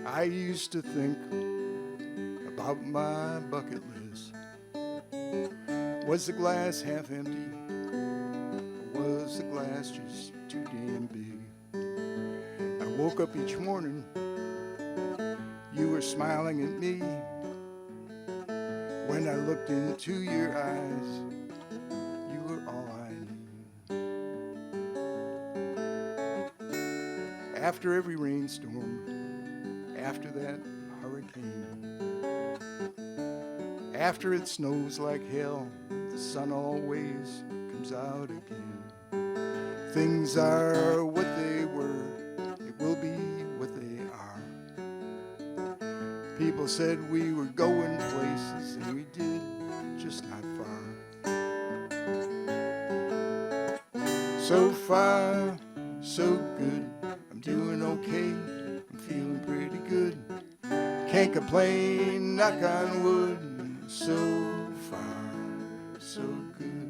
I used to think about my bucket list. Was the glass half empty? Or was the glass just too damn big? I woke up each morning, you were smiling at me. When I looked into your eyes, you were all I need. After every rainstorm, after that hurricane, after it snows like hell, the sun always comes out again. Things are what they were, it will be what they are. People said we were going places, and we did, just not far. So far, so good, I'm doing okay, I'm feeling pretty good. Can't complain, knock on wood, so far, so good.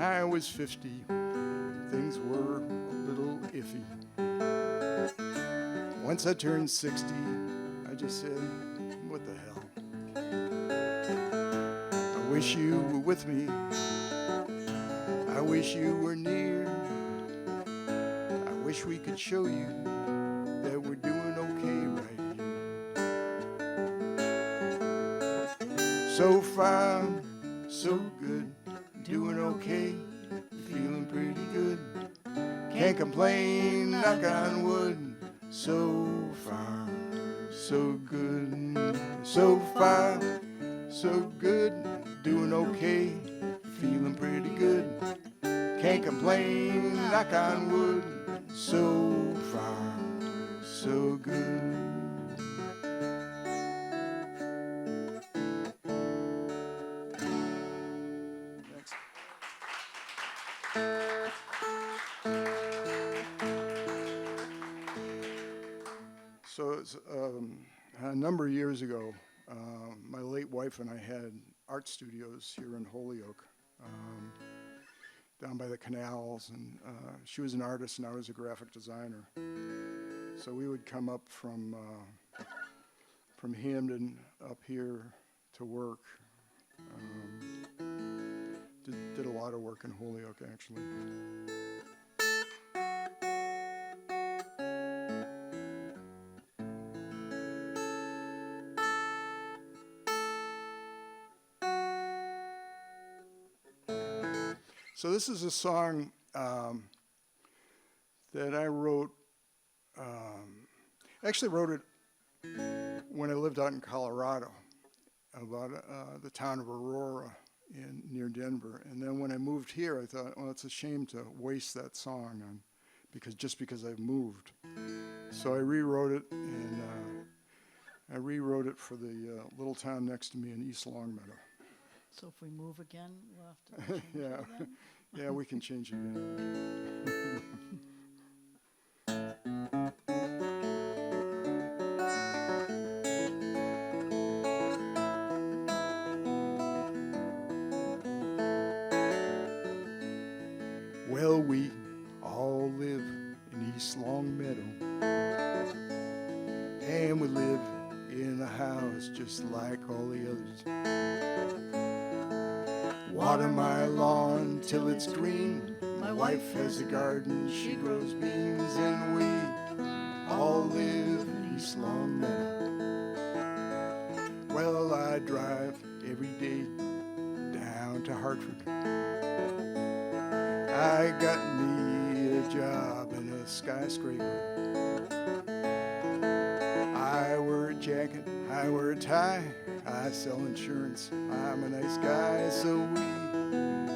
I was 50, things were a little iffy. Once I turned 60, I just said, what the hell? I wish you were with me. I wish you were near. I wish we could show you that we're doing okay right here. So far, so good, doing okay, feeling pretty good. Can't complain, knock on wood. So far, so good. So far, so good, doing okay, feeling pretty good. Can't complain, knock on wood. So far, so good. Thanks. So it's, a number of years ago, my late wife and I had art studios here in Holyoke, down by the canals, and she was an artist and I was a graphic designer. So we would come up from Hampden up here to work. Did a lot of work in Holyoke, actually. So this is a song that I wrote. Actually wrote it when I lived out in Colorado, about the town of Aurora near Denver. And then when I moved here, I thought, well, it's a shame to waste that song because I've moved. So I rewrote it, and I rewrote it for the little town next to me in East Longmeadow. So if we move again, we'll have to change Yeah. it again? Yeah, we can change it again. Well, we all live in East Longmeadow, and we live in a house just like all the others. Water my lawn till it's green. My wife has a garden, she grows beans, and we all live in East Longmeadow. Well, I drive every day down to Hartford. I got me a job in a skyscraper. I wear a jacket, I wear a tie, I sell insurance, I'm a nice guy, so we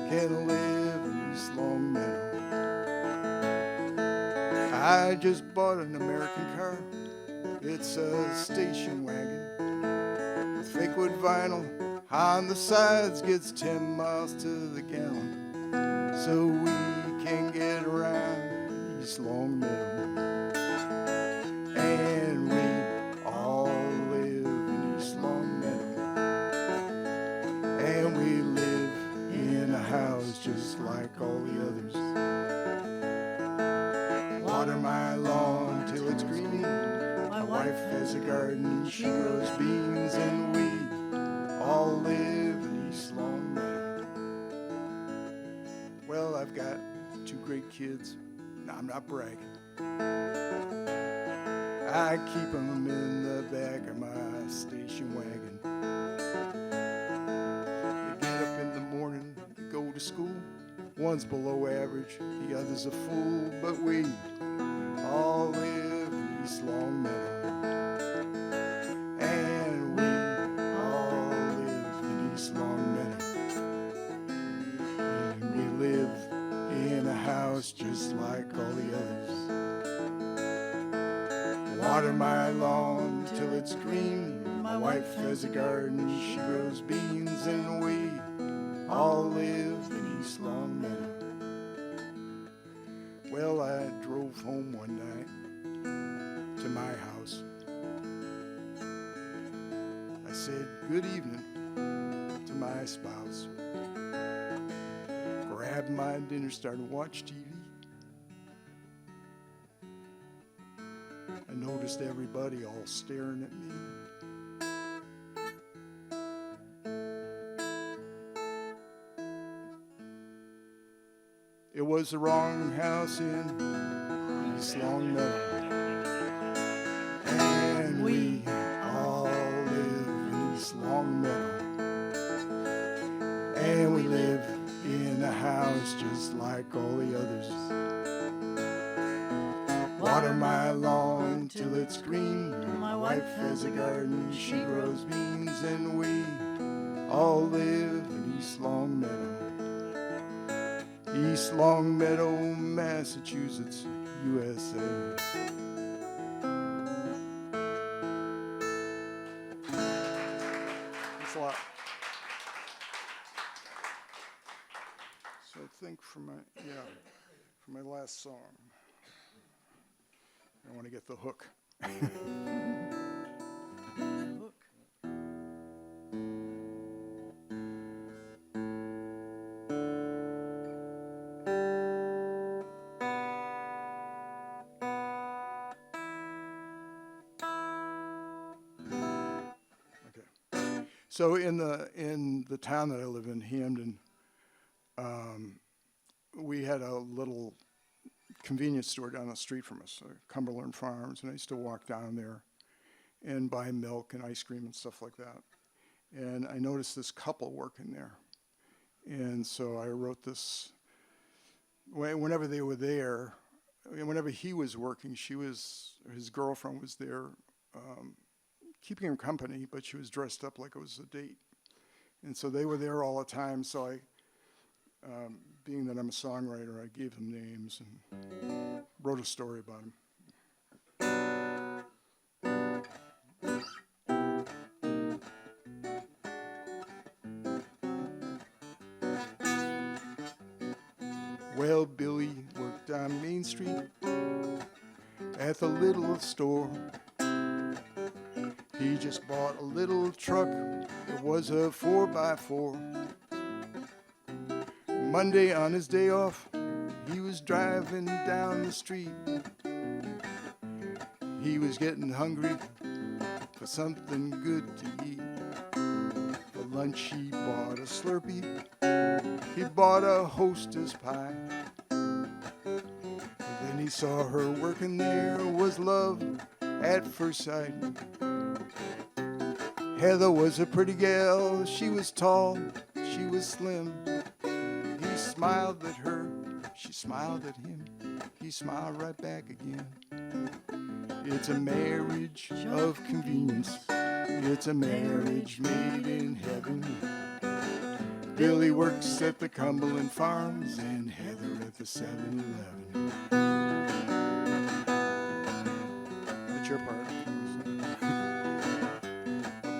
can live in East Longmeadow. I just bought an American car, it's a station wagon with fake wood vinyl on the sides, gets 10 miles to the gallon, so we can get around East Longmeadow. And we all live in East Longmeadow, and we live in a house just like all the others. Water my lawn till it's green. My wife has a garden, she grows beans, and we all live in East Longmeadow. Well, I've got 2 great kids. No, I'm not bragging. I keep them in the back of my station wagon. They get up in the morning, they go to school. One's below average, the other's a fool, but we all live in East Longmeadow. And we all live in East Longmeadow. And we live in a house just like all the others. Water my lawn till it's green. My wife has a garden, she grows beans, and we all live in East Longmeadow. Well, I drove home one night to my house. I said good evening to my spouse. grabbed my dinner, started to watch TV. I noticed everybody all staring at me. It was the wrong house in East Longmeadow, and we all live in East Longmeadow, and we live in a house just like all the others. Water my lawn till it's green. My wife has a garden, she grows beans, and we all live in East Longmeadow. East Longmeadow, Massachusetts, USA. Thanks a lot. So I think for my last song, I want to get the hook. So in the town that I live in, Hampden, we had a little convenience store down the street from us, Cumberland Farms, and I used to walk down there and buy milk and ice cream and stuff like that. And I noticed this couple working there. And so I wrote this, whenever they were there, whenever he was working, his girlfriend was there, keeping him company, but she was dressed up like it was a date. And so they were there all the time, so I, being that I'm a songwriter, I gave them names and wrote a story about them. Well, Billy worked on Main Street at the little store. He just bought a little truck, it was a 4x4. Monday on his day off, he was driving down the street. He was getting hungry for something good to eat. For lunch he bought a Slurpee, he bought a Hostess pie. Then he saw her working there, was love at first sight. Heather was a pretty gal, she was tall, she was slim. He smiled at her, she smiled at him, he smiled right back again. It's a marriage of convenience, it's a marriage made in heaven. Billy works at the Cumberland Farms and Heather at the 7-Eleven. That's your part.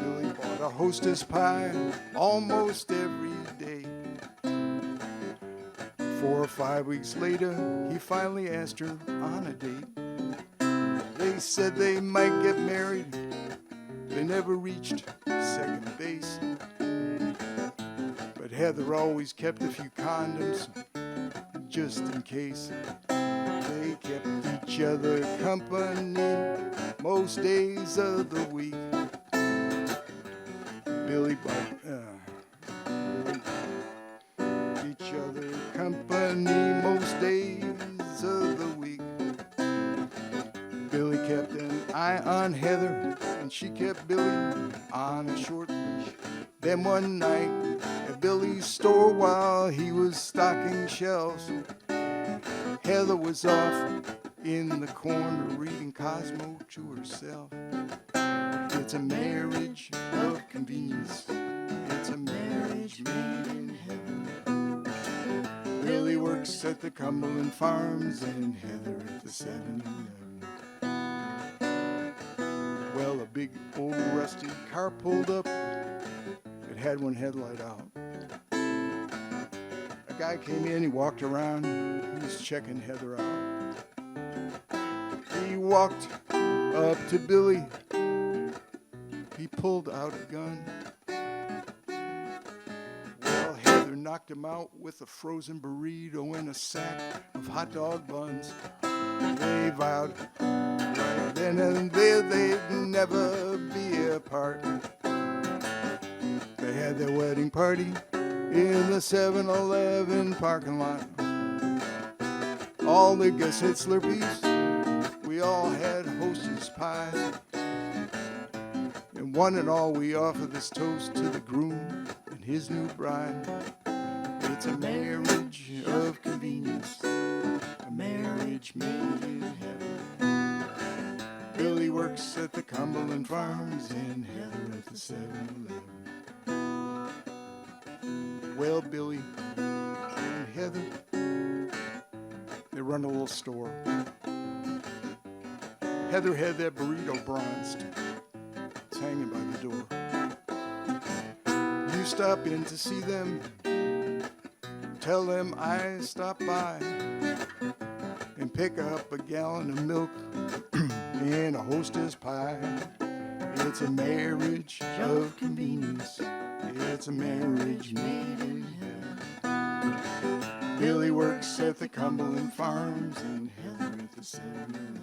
Billy bought a Hostess pie almost every day. 4 or 5 weeks later, he finally asked her on a date. They said they might get married. They never reached second base. But Heather always kept a few condoms just in case. They kept each other company most days of the week. Billy bought each other company most days of the week. Billy kept an eye on Heather, and she kept Billy on a short leash. Then one night at Billy's store while he was stocking shelves, Heather was off in the corner reading Cosmo to herself. It's a marriage of convenience, it's a marriage made in heaven. Billy works at the Cumberland Farms and Heather at the 7-Eleven. Well, a big old rusty car pulled up. It had one headlight out. A guy came in, he walked around, he was checking Heather out. He walked up to Billy, he pulled out a gun. Well, Heather knocked him out with a frozen burrito and a sack of hot dog buns. They vowed right then and there they'd never be apart. They had their wedding party in the 7-Eleven parking lot. All the guests had Slurpees, we all had Hostess pies. And one and all we offer this toast to the groom and his new bride. It's a marriage of convenience, a marriage made in heaven. Billy works at the Cumberland Farms and Heather at the 7-Eleven. Well, Billy and Heather, they run a little store. Heather had that burrito bronzed. It's hanging by the door. You stop in to see them, tell them I stopped by, and pick up a gallon of milk and a Hostess pie. It's a marriage of convenience. It's a marriage made in heaven. Billy works at the Cumberland Farms and Heather at the 7-Eleven.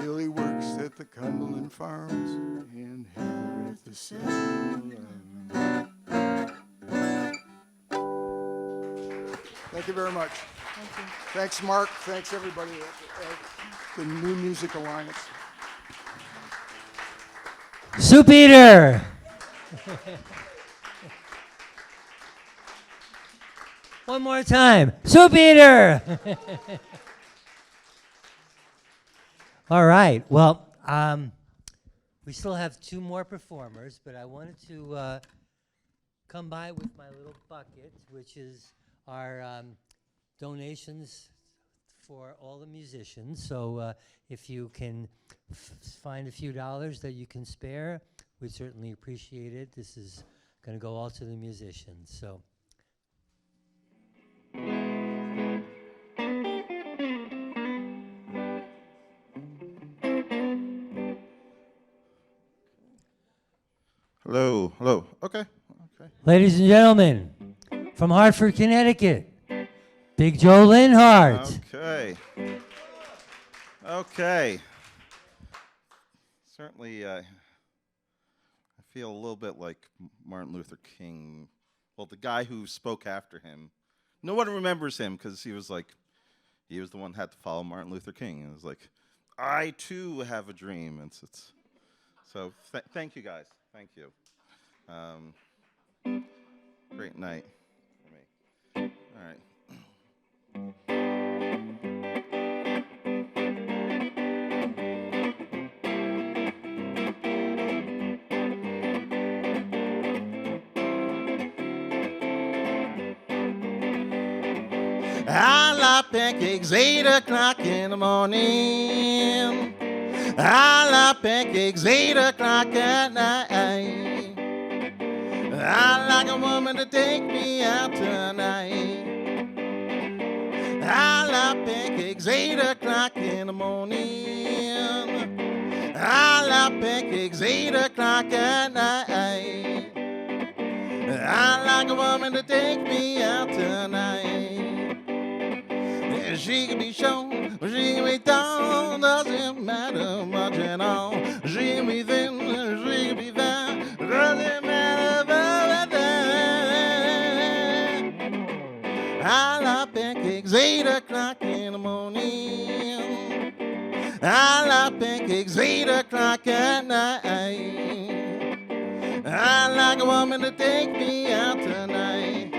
Billy works at the Cumberland Farms and Heather at the 7-Eleven. Thank you very much. Thank you. Thanks, Mark. Thanks, everybody at the New Music Alliance. Soupeater! One more time. Soupeater! All right. Well, we still have 2 more performers, but I wanted to come by with my little bucket, which is our donations for all the musicians. So if you can find a few dollars that you can spare, we'd certainly appreciate it. This is going to go all to the musicians. So. Hello, hello. Okay. Ladies and gentlemen, from Hartford, Connecticut, Big Joe Linhart. Okay. Certainly, I feel a little bit like Martin Luther King. Well, the guy who spoke after him. No one remembers him because he was the one who had to follow Martin Luther King. It was like, I too have a dream. So thank you guys. Thank you. Great night for me. All right. I like pancakes 8 o'clock in the morning. I like pancakes 8 o'clock at night. I like a woman to take me out tonight. I like pancakes 8 o'clock in the morning. I like pancakes 8 o'clock at night. I like a woman to take me out tonight. She can be shown, she can be down, doesn't matter much at all. She can be thin, she can be fat, doesn't matter about that. I like pancakes 8 o'clock in the morning. I like pancakes 8 o'clock at night. I like a woman to take me out tonight.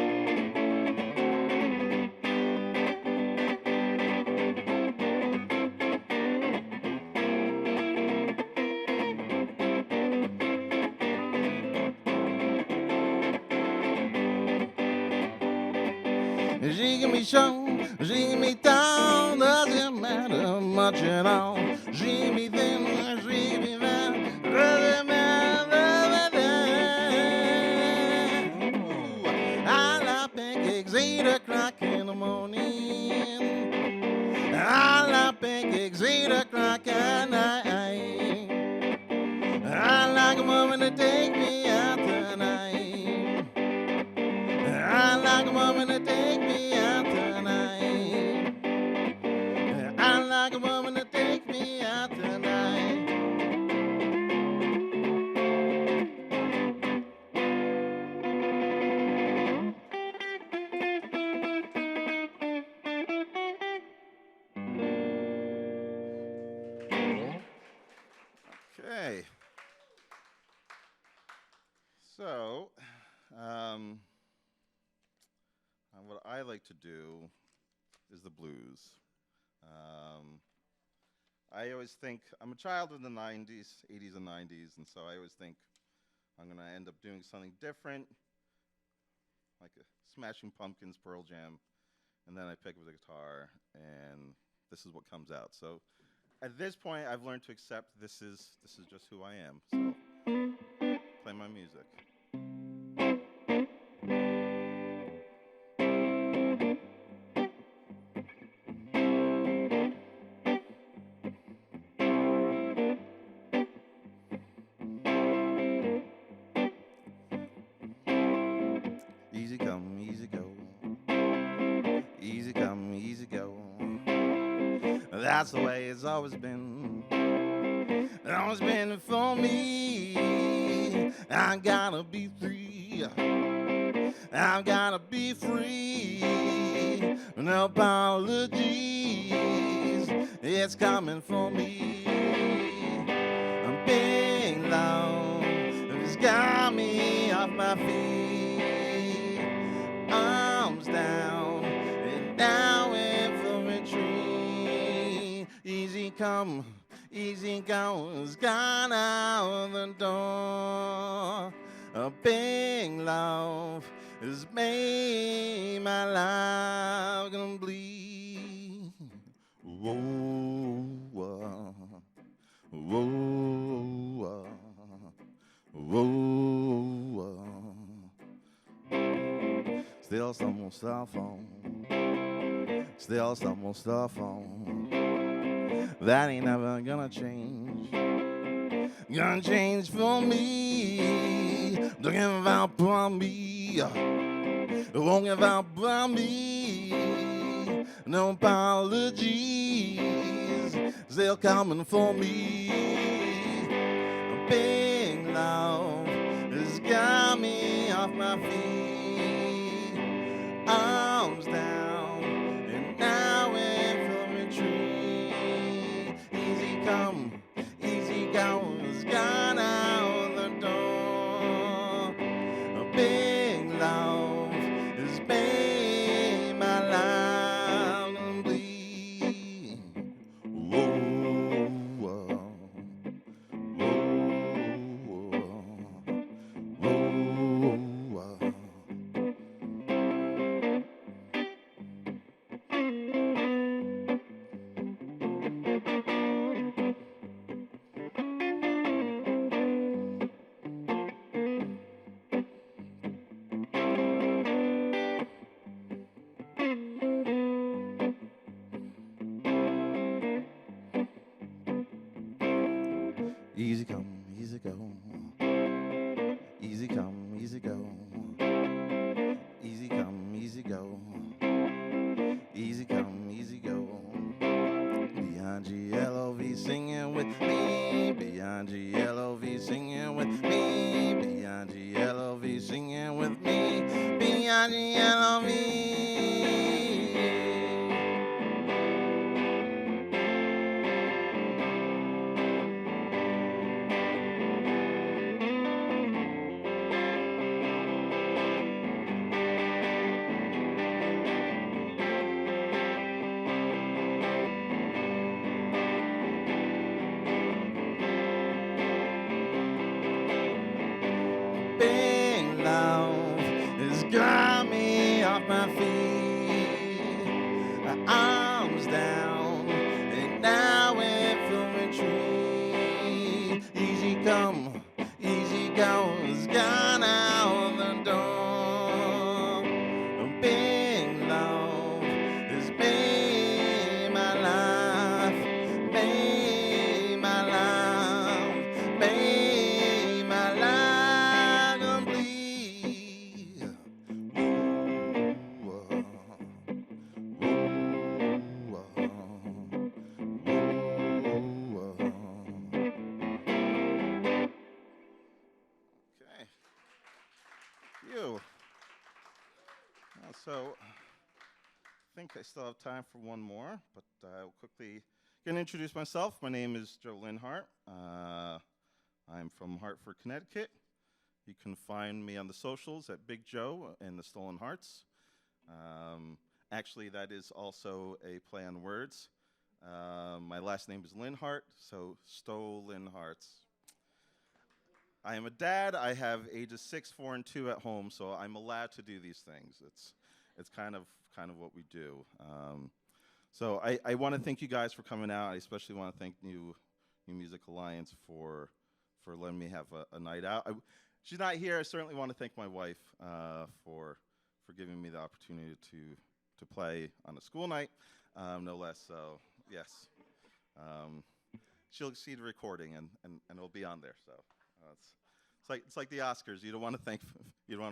She can be shown, she can be down, doesn't matter much at all. She can be thin, she can be fat, doesn't matter. I like pancakes 8 o'clock in the morning. I like pancakes 8 o'clock at night. I like a woman to take me out tonight. So, what I like to do is the blues. I always think, I'm a child of the 90s, 80s and 90s, and so I always think I'm going to end up doing something different, like a Smashing Pumpkins, Pearl Jam, and then I pick up the guitar, and this is what comes out. So at this point, I've learned to accept this is just who I am. So play my music. Easy come, easy go. Easy come, easy go. That's the way it's always been. Always been for me. I gotta be free. I gotta be free. No apologies. It's coming for me. I'm being low. It's got me off my feet. Arms down and now in for retreat. Easy come, easy go. It's gone out the door. A big love has made my life complete. Whoa, whoa, whoa, whoa, whoa. Still some more stuff on. Still some more stuff on. That ain't never gonna change. Gonna change for me. Don't give up on me. Won't give up on me. No apologies. Still coming for me. A big love has got me off my feet. Arms down and now in for retreat. Easy come, easy go. It's gone out the door. A big love has made my life complete. Whoa, whoa, whoa, whoa, whoa. Easy come, easy go. Easy come, easy go. Easy come, easy go. Easy come, easy go. Beyond GLOV singing with me. Beyond GLOV singing with me. Beyond GLOV singing with me. Beyond GLOV. Big love has got me off my feet. Arms down and now in for retreat. Easy come, easy go. It's gone out the door. A big love has made my life, made my life, made my life complete. Whoa, whoa, whoa, whoa. Okay. You. So, I think I still have time for one more, but I'll quickly gonna introduce myself. My name is Joe Linhart. I'm from Hartford, Connecticut, You can find me on the socials at Big Joe and the Stolen Hearts. Actually, that is also a play on words. My last name is Linhart, so Stolen Hearts. I am a dad. I have ages 6, 4, and 2 at home, so I'm allowed to do these things. It's kind of what we do. So I want to thank you guys for coming out. I especially want to thank New Music Alliance for letting me have a night out. She's not here. I certainly want to thank my wife for giving me the opportunity to play on a school night, no less. So yes, she'll see the recording and it'll be on there. So it's like the Oscars. You don't want to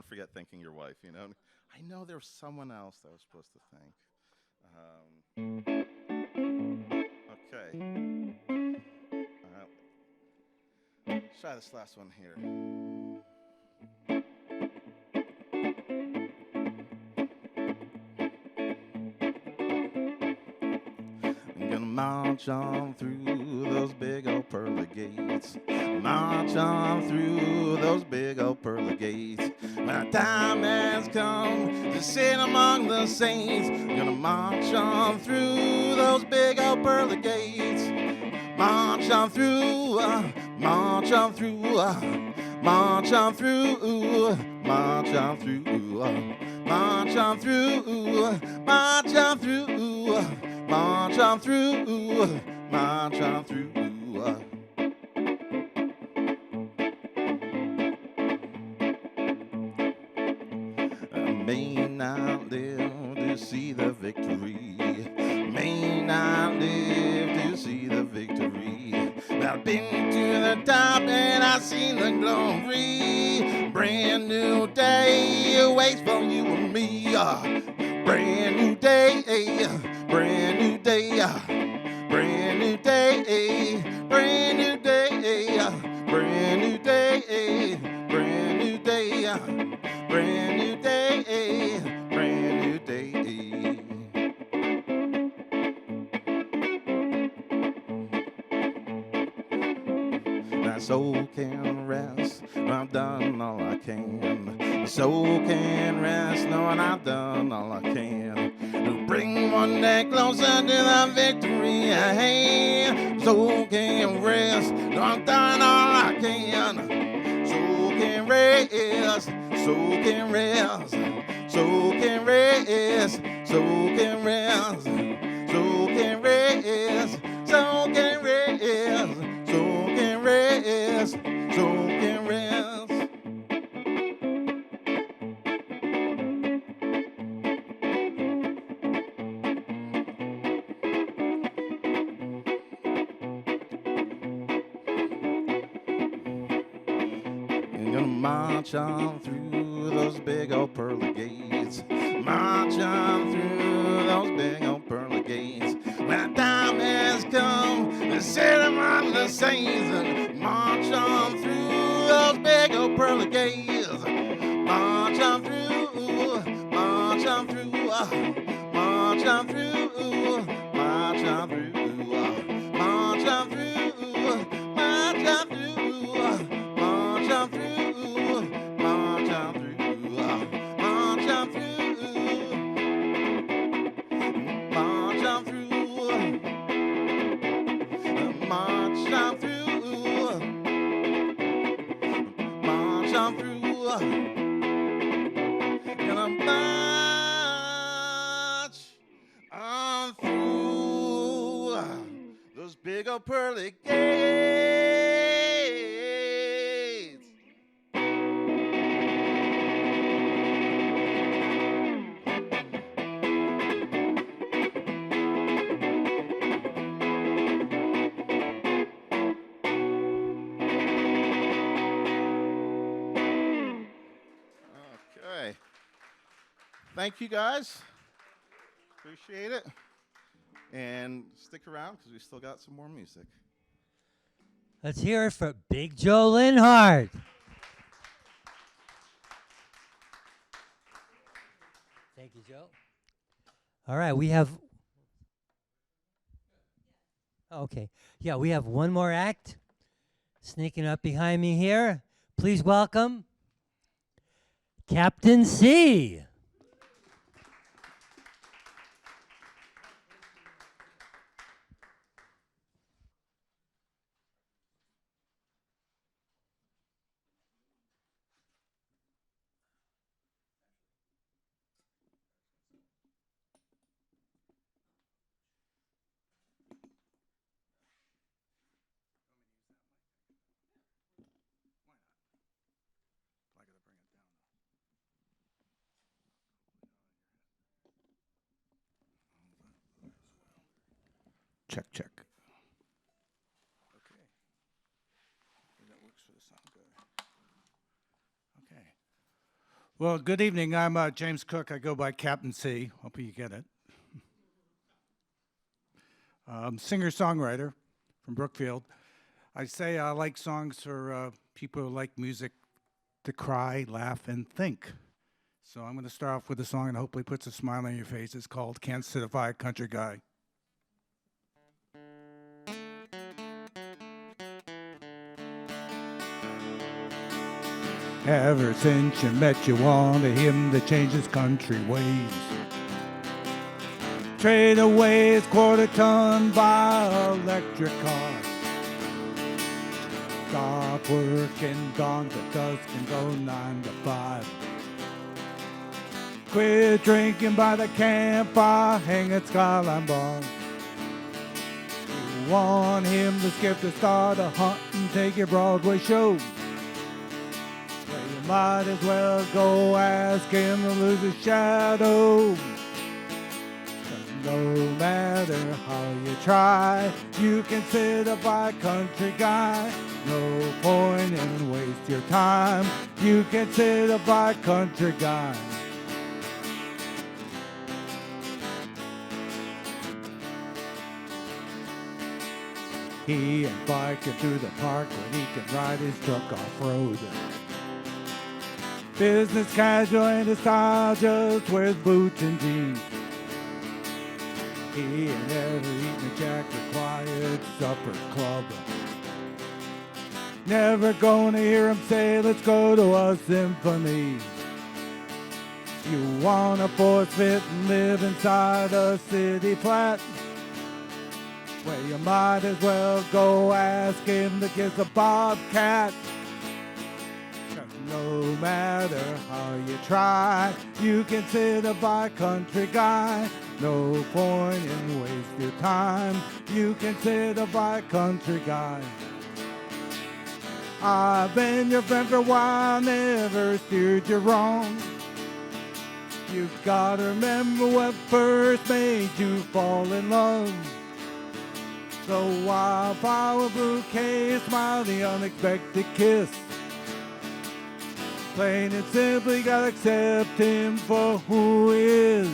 forget thanking your wife. You know. I know there was someone else that I was supposed to thank. Okay. Let's try this last one here. I'm gonna march on through those big old pearly gates. March on through those big old pearly gates. My time has come to sit among the saints. I'm gonna march on through those big old pearly gates. March on through, march on through, march on through, march on through, march on through, march on through, march on through, march on through. I may not live to see the victory, may not live to see the victory. But I've been to the top and I've seen the glory. Brand new day awaits for you and me. Brand new day, brand new day, brand new day, brand new day, brand new day, brand new day, brand new day, brand new day. My soul can rest, I've done all I can. My soul can rest, knowing I've done all I can. To bring one day closer to the victory I had. Soul can rest, know I've done all I can. Soul can rest, soul can rest, soul can rest, soul can rest, soul can rest, soul can rest. Soul can rest, soul can rest. You're gonna march on through those big old pearly gates. March on through those big old pearly gates. When the time has come to sit among the saints and march on through those big old pearly gates. March on through, march on through, march on through, march on through, march on through, march on through, march on through, march on through, march on through, march on through. March on through, march on through, gonna march on through those big old pearly gates. Okay. Thank you guys. Appreciate it. And stick around because we still got some more music. Let's hear it for Big Joe Linhart. Thank you, Joe. All right, we have... Okay. Yeah, we have one more act sneaking up behind me here. Please welcome CaptC. Check, check. Okay. That works for the sound good. Okay. Well, good evening. I'm James Cook. I go by CaptC. Hope you get it. Singer-songwriter from Brookfield. I say I like songs for people who like music to cry, laugh, and think. So I'm going to start off with a song and hopefully puts a smile on your face. It's called Can't Certify a Country Guy. Ever since you met, you wanted him to change his country ways. Trade away his quarter-ton by electric car. Stop working dawn to dusk and go 9 to 5. Quit drinking by the campfire, hang at Skyline Bar. You want him to skip the start of hunting, take your Broadway show. Might as well go ask him to lose his shadow. 'Cause no matter how you try, you can sit a by country guy. No point in waste your time. You can sit a by country guy. He ain't biking through the park when he can ride his truck off-road. Business casual in his style, just wears boots and jeans. He ain't ever eaten a Jack required supper club. Never gonna hear him say, let's go to a symphony. You wanna force fit and live inside a city flat? Well, you might as well go ask him to kiss a bobcat. No matter how you try, you can sit a by country guy. No point in waste your time. You can sit a by country guy. I've been your friend for a while, never steered you wrong. You gotta remember what first made you fall in love. So wildflower bouquet, smile, the unexpected kiss. Plain and simply gotta accept him for who he is.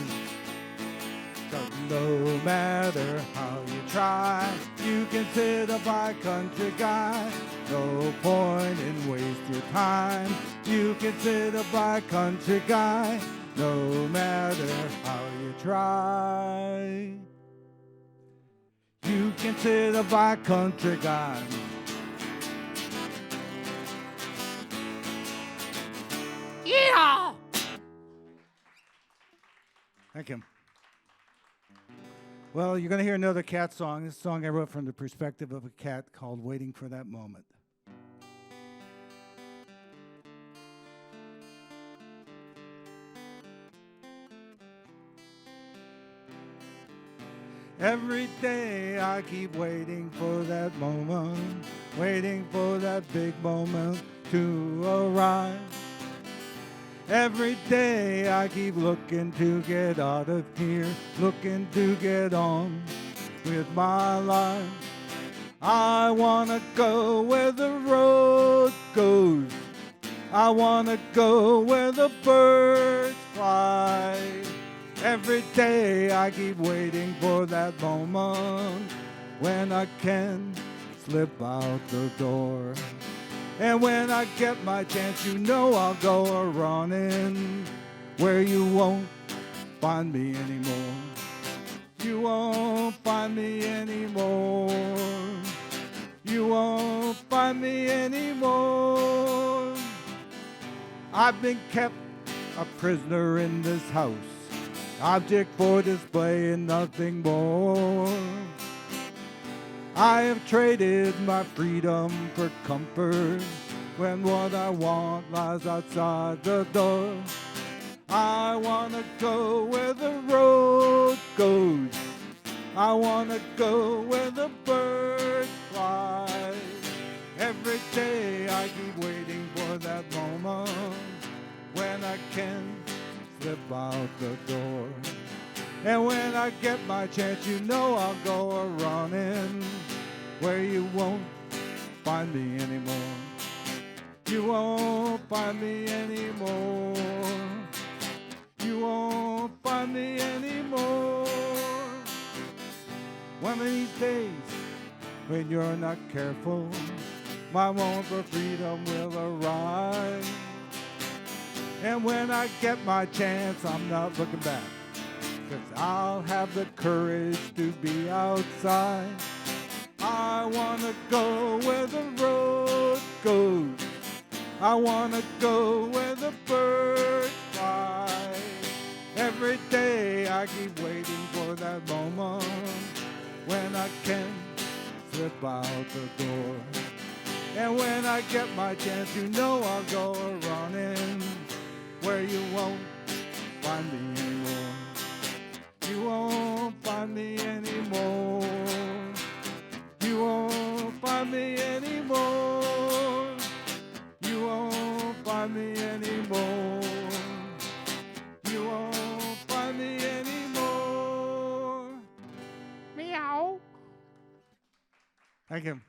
'Cause no matter how you try, you can sit a by country guy. No point in waste your time. You can sit a by country guy. No matter how you try. You can sit a by country guy. Yeah! Thank you. Well, you're going to hear another cat song. This song I wrote from the perspective of a cat called Waiting for That Moment. Every day I keep waiting for that moment, waiting for that big moment to arrive. Every day I keep looking to get out of here, looking to get on with my life. I wanna go where the road goes. I wanna go where the birds fly. Every day I keep waiting for that moment when I can slip out the door. And when I get my chance, you know I'll go a-running where you won't find me anymore. You won't find me anymore. You won't find me anymore. I've been kept a prisoner in this house, object for display and nothing more. I have traded my freedom for comfort when what I want lies outside the door. I wanna go where the road goes. I wanna go where the birds fly. Every day I keep waiting for that moment when I can slip out the door. And when I get my chance, you know I'll go a-running where you won't find me anymore. You won't find me anymore. You won't find me anymore. One of these days, when you're not careful, my want for freedom will arrive. And when I get my chance, I'm not looking back, 'cause I'll have the courage to be outside. I wanna go where the road goes. I wanna go where the birds fly. Every day I keep waiting for that moment when I can slip out the door. And when I get my chance, you know I'll go running where you won't find me anymore. You won't find me anymore. You won't find me anymore. You won't find me anymore. You won't find me anymore. Meow. Thank you.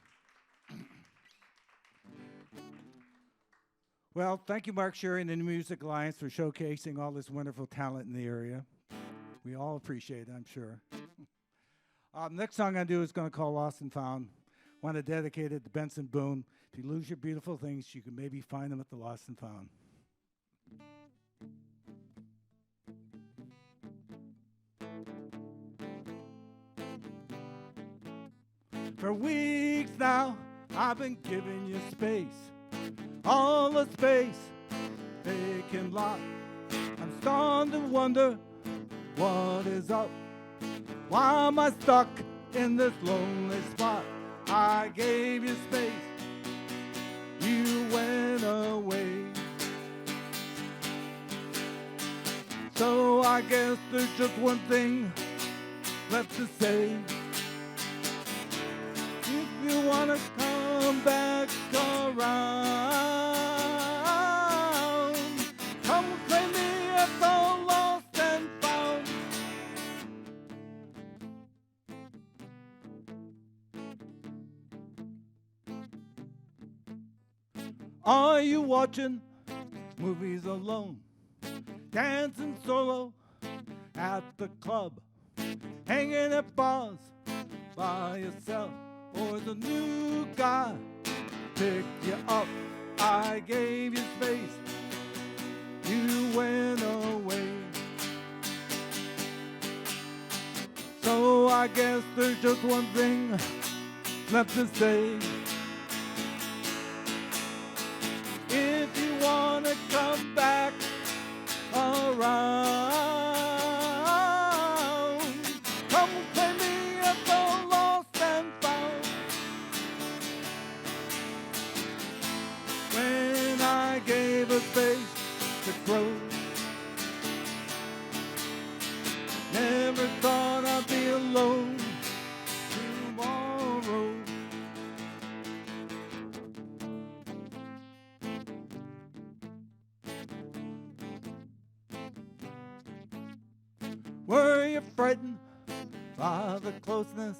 Well, thank you, Mark Sherry and the New Music Alliance, for showcasing all this wonderful talent in the area. We all appreciate it, I'm sure. Next song I'm going to do is going to call Lost and Found. I want to dedicate it to Benson Boone. If you lose your beautiful things, you can maybe find them at the Lost and Found. For weeks now, I've been giving you space. All the space, vacant lot. I'm starting to wonder what is up. Why am I stuck in this lonely spot? I gave you space, you went away. So I guess there's just one thing left to say. If you wanna come back around, come claim me as all lost and found. Are you watching movies alone, dancing solo at the club, hanging at bars by yourself? Or the new guy picked you up? I gave you space, you went away. So I guess there's just one thing left to say. If you wanna come back around, come claim me as the lost and found. When I gave a space to grow, never thought I'd be alone tomorrow. Were you frightened by the closeness?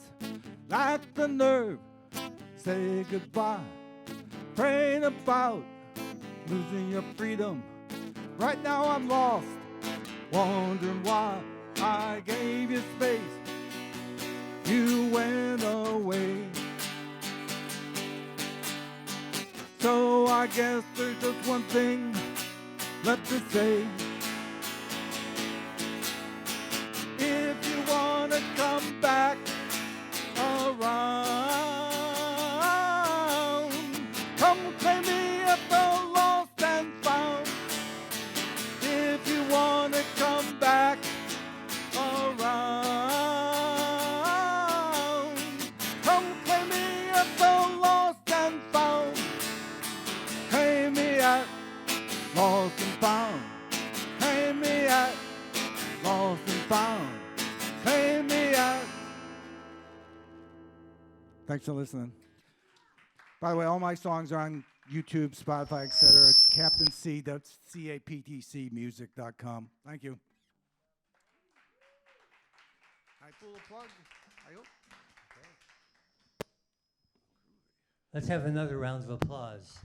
Lacked the nerve, say goodbye. Praying about losing your freedom. Right now I'm lost, wondering why I gave you space. You went away. So I guess there's just one thing left to say. If you wanna come back around, come claim me at the lost and found. If lost and found. Claim me out, lost and found. Claim me out. Thanks for listening. By the way, all my songs are on YouTube, Spotify, etc. It's CaptC, that's CaptC music.com. Thank you. I pull a plug. I hope. Let's have another round of applause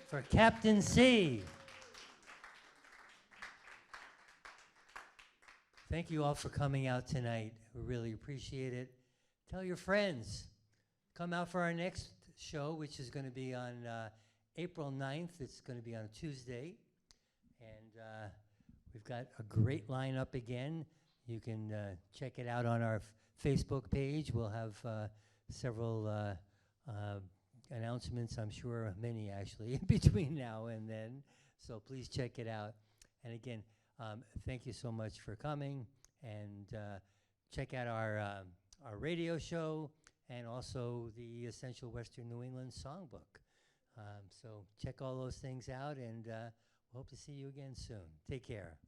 for CaptC. Thank you all for coming out tonight. We really appreciate it. Tell your friends. Come out for our next show, which is going to be on April 9th. It's going to be on a Tuesday. And we've got a great lineup again. You can check it out on our Facebook page. We'll have several announcements, I'm sure many actually, in between now and then. So please check it out. And again, thank you so much for coming. And check out our radio show and also the Essential Western New England Songbook. So check all those things out, and we hope to see you again soon. Take care.